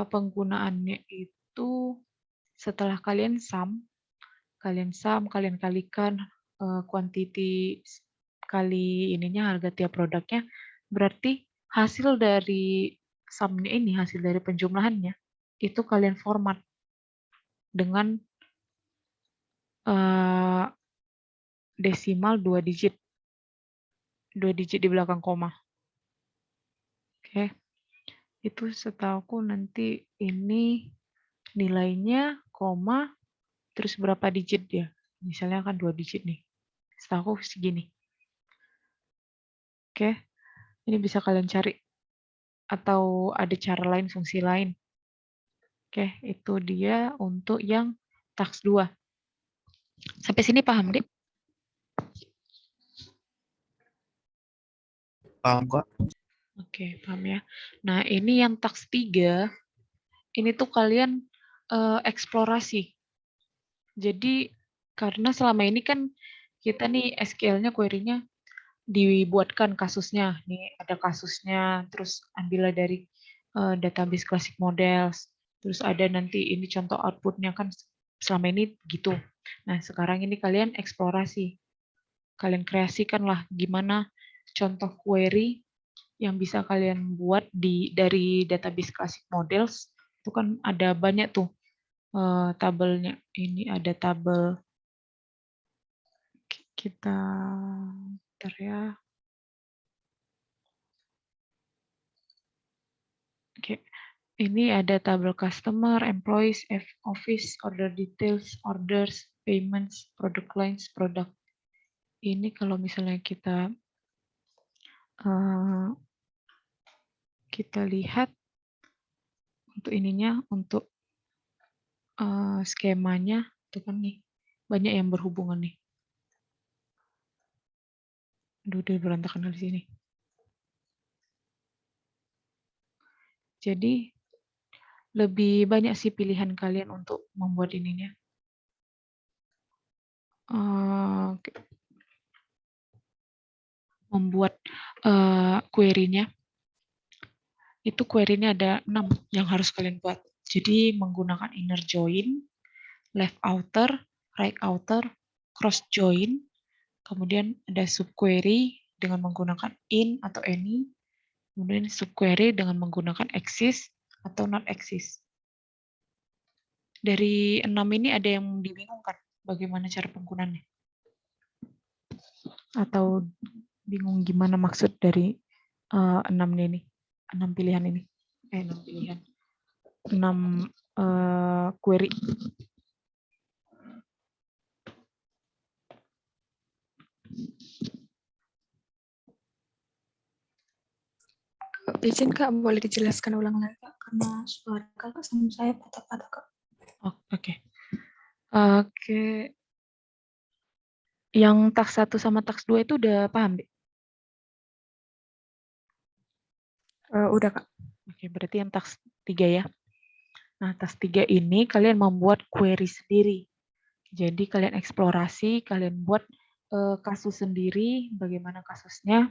penggunaannya itu setelah kalian kalian kalikan quantity kali ininya harga tiap produknya, berarti hasil dari sum-nya ini, hasil dari penjumlahannya, itu kalian format dengan desimal 2 digit. 2 digit di belakang koma. Oke. Itu setahuku nanti ini nilainya, koma, terus berapa digit dia. Misalnya kan 2 digit nih. Setahuku segini. Oke. Ini bisa kalian cari. Atau ada cara lain, fungsi lain. Oke, itu dia untuk yang task 2. Sampai sini paham, Dik? Paham, Kak? Oke, paham ya. Nah, ini yang task 3, ini tuh kalian eksplorasi. Jadi Karena selama ini kan kita nih SQL-nya, query-nya dibuatkan kasusnya. Nih ada kasusnya, terus ambillah dari database classic models. Terus ada nanti ini contoh output-nya kan selama ini gitu. Nah, sekarang ini kalian eksplorasi. Kalian kreasikanlah gimana contoh query yang bisa kalian buat dari database classic models. Itu kan ada banyak tuh tabelnya. Ini ada tabel kita bentar ya. Oke. Ini ada tabel customer, employees, office, order details, orders, payments, product lines, product. Ini kalau misalnya kita lihat untuk ininya, untuk skemanya, itu kan nih banyak yang berhubungan nih. Aduh, udah berantakan di sini. Jadi lebih banyak sih pilihan kalian untuk membuat ininya. Membuat query-nya. Itu query-nya ada 6 yang harus kalian buat. Jadi menggunakan inner join, left outer, right outer, cross join, kemudian ada subquery dengan menggunakan in atau any, kemudian subquery dengan menggunakan exist atau not exist. Dari 6 ini ada yang dibingungkan bagaimana cara penggunaannya? Atau bingung gimana maksud dari 6 ini? 6 pilihan ini. 6 pilihan. 6 query. Izin Kak, boleh dijelaskan ulang lagi Kak? Karena suara Kakak sama saya patah-patah Kak. Oh, oke. Oke. Yang task 1 sama task 2 itu udah paham, Dek? Udah Kak. Oke, berarti yang task 3 ya. Nah, task 3 ini kalian membuat query sendiri. Jadi kalian eksplorasi, kalian buat kasus sendiri, bagaimana kasusnya.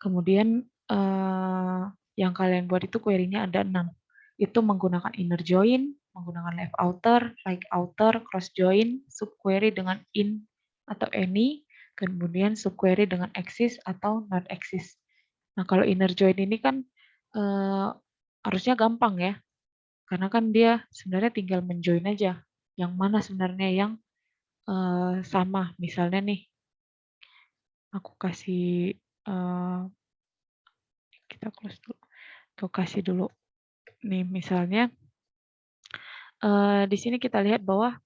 Kemudian yang kalian buat itu query-nya ada 6. Itu menggunakan inner join, menggunakan left outer, right outer, cross join, subquery dengan in atau any, kemudian subquery dengan exist atau not exist. Nah, kalau inner join ini kan harusnya gampang ya. Karena kan dia sebenarnya tinggal menjoin aja. Yang mana sebenarnya yang sama. Misalnya nih, aku kasih kita close dulu. Aku kasih dulu. Nih misalnya di sini kita lihat bahwa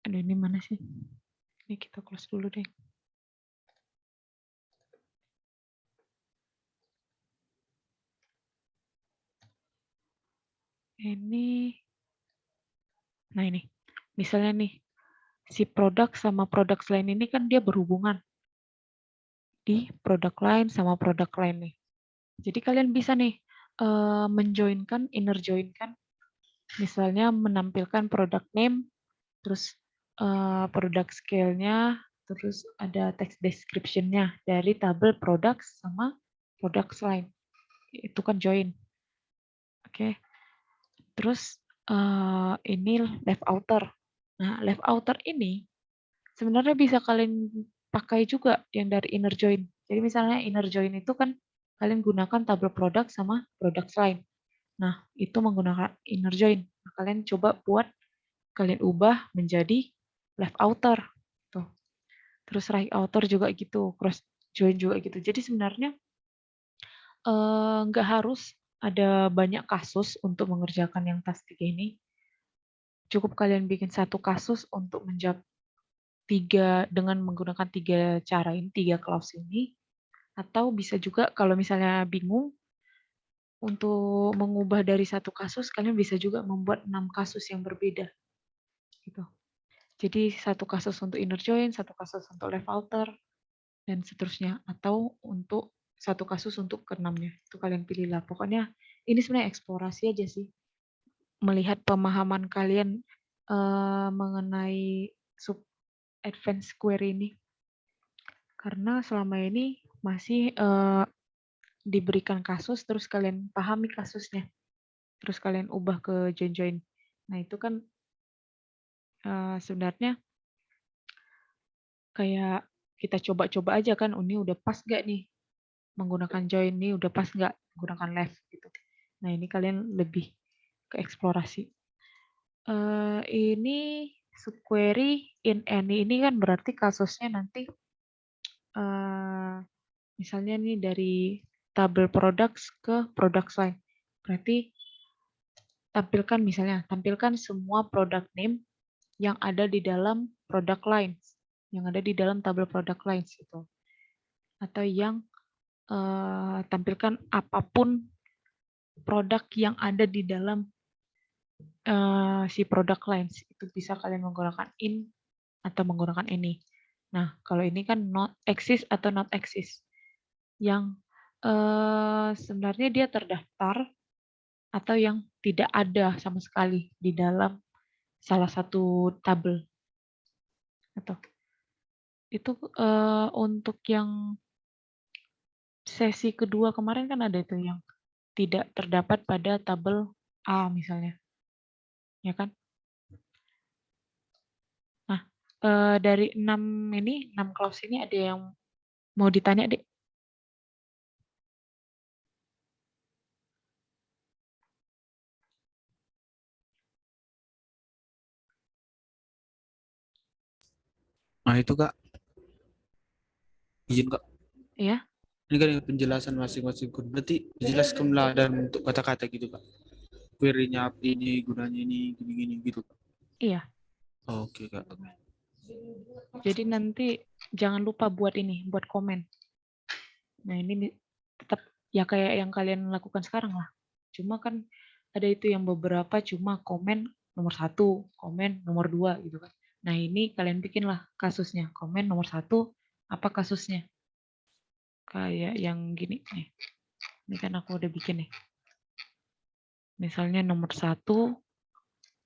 aduh ini mana sih? Ini kita close dulu deh. Nah ini, misalnya nih, si produk sama produk lain ini kan dia berhubungan di produk lain sama produk lain nih. Jadi kalian bisa nih menjoinkan, inner joinkan, misalnya menampilkan product name, terus product scale-nya, terus ada text description-nya dari tabel products sama products lain. Itu kan join. Oke. Terus ini left outer. Nah, left outer ini sebenarnya bisa kalian pakai juga yang dari inner join. Jadi misalnya inner join itu kan kalian gunakan tabel produk sama produk lain. Nah, itu menggunakan inner join. Nah, kalian coba buat kalian ubah menjadi left outer. Tuh. Terus right outer juga gitu, cross join juga gitu. Jadi sebenarnya nggak harus ada banyak kasus untuk mengerjakan yang task 3 ini. Cukup kalian bikin satu kasus untuk menjawab dengan menggunakan 3 cara ini, 3 clause ini. Atau bisa juga kalau misalnya bingung untuk mengubah dari satu kasus, kalian bisa juga membuat 6 kasus yang berbeda. Gitu. Jadi satu kasus untuk inner join, satu kasus untuk left outer, dan seterusnya. Atau untuk satu kasus untuk ke-6-nya. Itu kalian pilih lah. Pokoknya ini sebenarnya eksplorasi aja sih. Melihat pemahaman kalian mengenai sub advanced query ini. Karena selama ini masih diberikan kasus, terus kalian pahami kasusnya, terus kalian ubah ke join-join. Nah itu kan sebenarnya kayak kita coba-coba aja kan, ini udah pas gak nih menggunakan join, ini udah pas gak menggunakan left gitu. Nah ini kalian lebih ke eksplorasi. Ini subquery in any ini kan berarti kasusnya nanti misalnya nih dari tabel products ke products line. Berarti tampilkan semua product name yang ada di dalam product lines, yang ada di dalam tabel product lines itu. Atau yang tampilkan apapun produk yang ada di dalam si product lines. Itu bisa kalian menggunakan in atau menggunakan any. Nah, kalau ini kan not exist atau not exist. Yang sebenarnya dia terdaftar atau yang tidak ada sama sekali di dalam salah satu tabel. Atau itu untuk yang sesi kedua kemarin kan ada itu yang tidak terdapat pada tabel A misalnya. Ya kan? Nah, dari 6 clause ini ada yang mau ditanya, Dek? Nah itu Kak, izin Kak. Iya. Ini kan yang penjelasan masing-masing code. Berarti dijelaskanlah dalam bentuk kata-kata gitu Kak. Query-nya apa ini, gunanya ini, gini-gini gitu Kak. Iya. Oke Kak. Jadi nanti jangan lupa buat ini, buat komen. Nah ini tetap ya kayak yang kalian lakukan sekarang lah. Cuma kan ada itu yang beberapa cuma komen nomor 1, komen nomor 2 gitu kan. Nah ini kalian bikinlah kasusnya. Komen nomor 1, apa kasusnya. Kayak yang gini nih. Ini kan aku udah bikin nih. Misalnya nomor 1,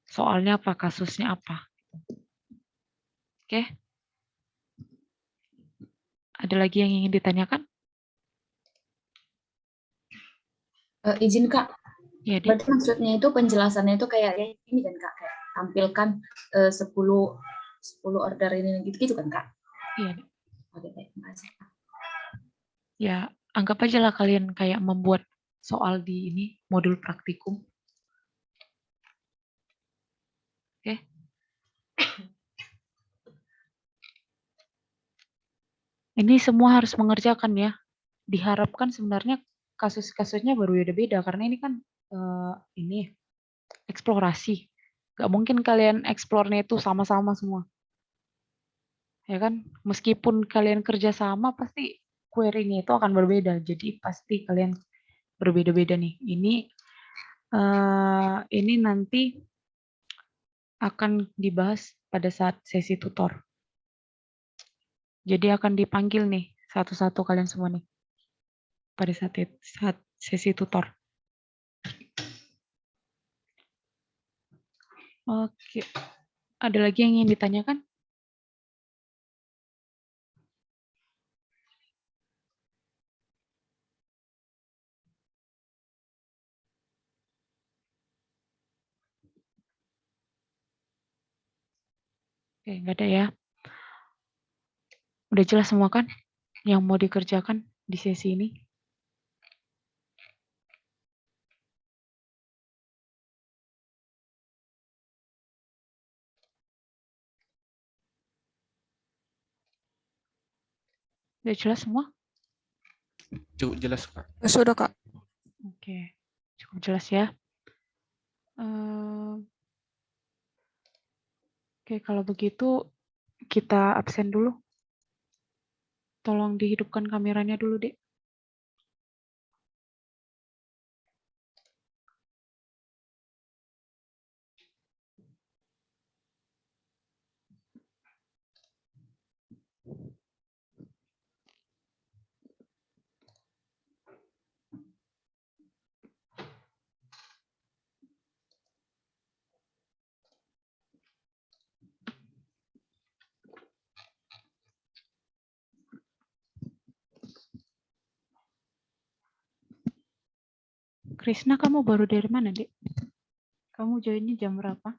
soalnya apa, kasusnya apa. Oke. Ada lagi yang ingin ditanyakan? Izin Kak. Ya, berarti maksudnya itu penjelasannya itu kayak ini kan Kak, kayak tampilkan 10 order ini gitu kan Kak? Iya. Oke, baik, terima kasih. Ya, anggap aja lah kalian kayak membuat soal di ini modul praktikum. Oke. Ini semua harus mengerjakan ya. Diharapkan sebenarnya kasus-kasusnya baru beda-beda karena ini kan ini eksplorasi. Gak mungkin kalian eksplornya itu sama-sama semua. Ya kan? Meskipun kalian kerja sama pasti query-nya itu akan berbeda. Jadi pasti kalian berbeda-beda nih. Ini nanti akan dibahas pada saat sesi tutor. Jadi akan dipanggil nih satu-satu kalian semua nih pada saat sesi tutor. Oke, ada lagi yang ingin ditanyakan? Oke, nggak ada ya. Udah jelas semua kan yang mau dikerjakan di sesi ini? Udah jelas semua? Cukup jelas Kak. Sudah Kak. Oke, cukup jelas ya. Oke, kalau begitu kita absen dulu. Tolong dihidupkan kameranya dulu, Dek. Krisna, kamu baru dari mana, Dek? Kamu joinnya jam berapa?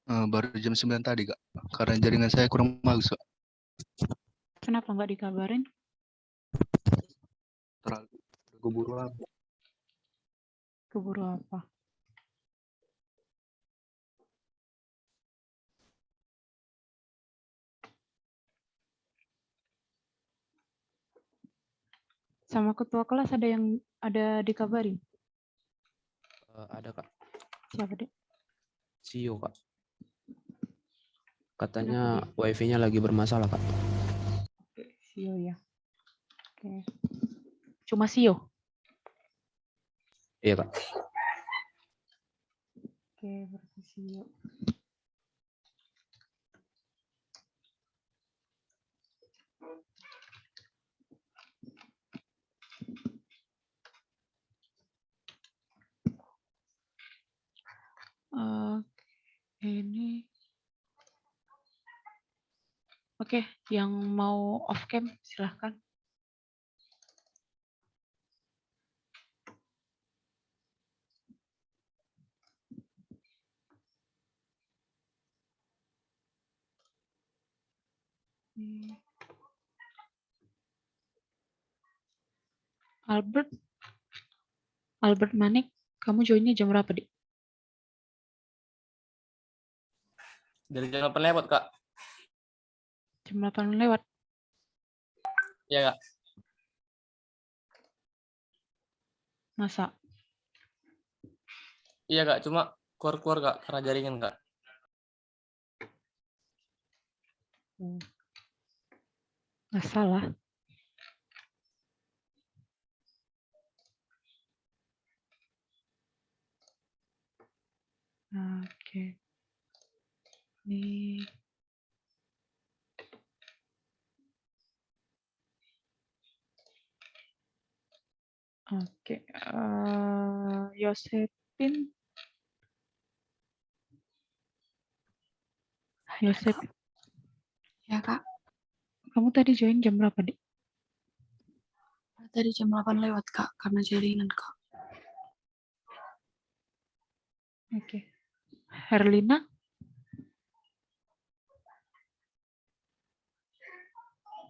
Baru jam 9 tadi, Kak. Karena jaringan saya kurang bagus, Kak. Kenapa nggak dikabarin? Terlalu keburu apa? Keburu apa? Sama ketua kelas ada dikabarin? Ada, Kak. Siapa, Dek? CEO, Kak. Katanya wifi-nya lagi bermasalah, Kak. Oke, CEO ya. Oke. Cuma CEO? Iya, Kak. Oke, berarti CEO. Ini. Oke, yang mau off cam silahkan. Albert Manik, kamu joinnya jam berapa, Dik? Dari jam 8 lewat, Kak. Jam 8 lewat? Iya, Kak. Masa? Iya, Kak. Cuma keluar-keluar, Kak. Karena jaringan, Kak. Nggak salah. Oke. Ini. Oke. Yosepin. Yosep. Ya, Kak. Kamu tadi join jam berapa, Dik? Tadi jam 8 lewat, Kak, karena jaringan, Kak. Oke. Herlina?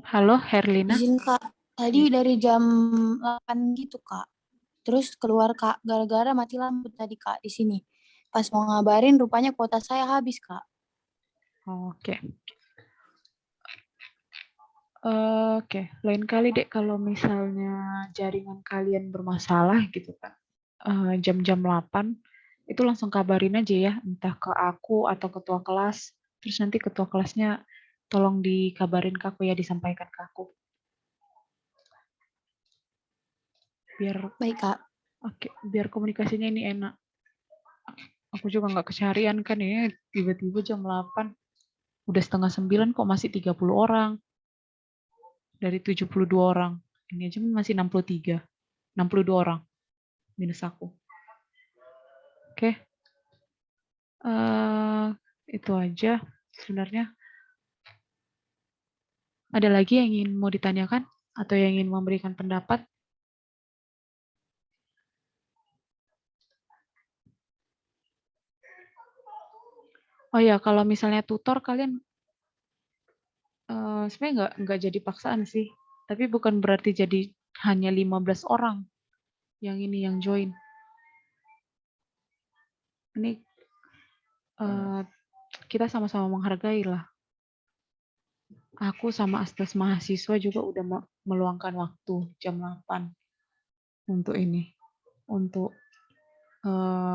Halo, Herlina? Izin, Kak. Tadi dari jam 8 gitu, Kak. Terus keluar, Kak, gara-gara mati lampu tadi, Kak, di sini. Pas mau ngabarin, rupanya kuota saya habis, Kak. Oke. Oke, lain kali, Dek, kalau misalnya jaringan kalian bermasalah gitu kan, jam-jam 8, itu langsung kabarin aja ya, entah ke aku atau ketua kelas, terus nanti ketua kelasnya tolong dikabarin ke aku ya, disampaikan ke aku. Biar Baik, Kak. Oke, biar komunikasinya ini enak. Aku juga nggak keseharian kan ya, tiba-tiba jam 8, udah setengah 9 kok masih 30 orang. Dari 72 orang. Ini aja masih 63. 62 orang. Minus aku. Oke. Itu aja sebenarnya. Ada lagi yang ingin mau ditanyakan? Atau yang ingin memberikan pendapat? Oh ya, kalau misalnya tutor kalian sebenarnya nggak jadi paksaan sih. Tapi bukan berarti jadi hanya 15 orang yang ini yang join. Ini kita sama-sama menghargai lah. Aku sama astas mahasiswa juga udah meluangkan waktu jam 8 untuk ini, untuk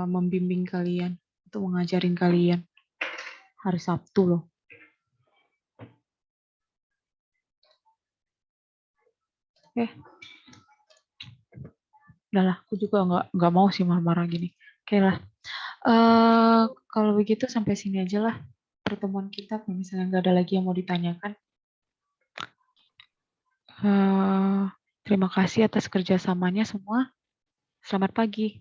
membimbing kalian, untuk mengajarin kalian hari Sabtu loh. Udahlah, aku juga nggak mau sih marah-marah gini. Oke lah. Kalau begitu sampai sini aja lah pertemuan kita. Kalau misalnya nggak ada lagi yang mau ditanyakan. Terima kasih atas kerjasamanya semua. Selamat pagi.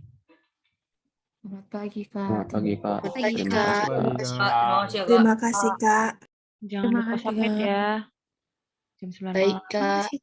Selamat pagi, Kak. Selamat pagi, Kak. Selamat pagi, Terima Kak. kasih, Kak. Terima kasih, Kak. Terima kasih, Kak. Jangan lupa submit ya. Jam 9 Baik, malam. Kak. Makasih.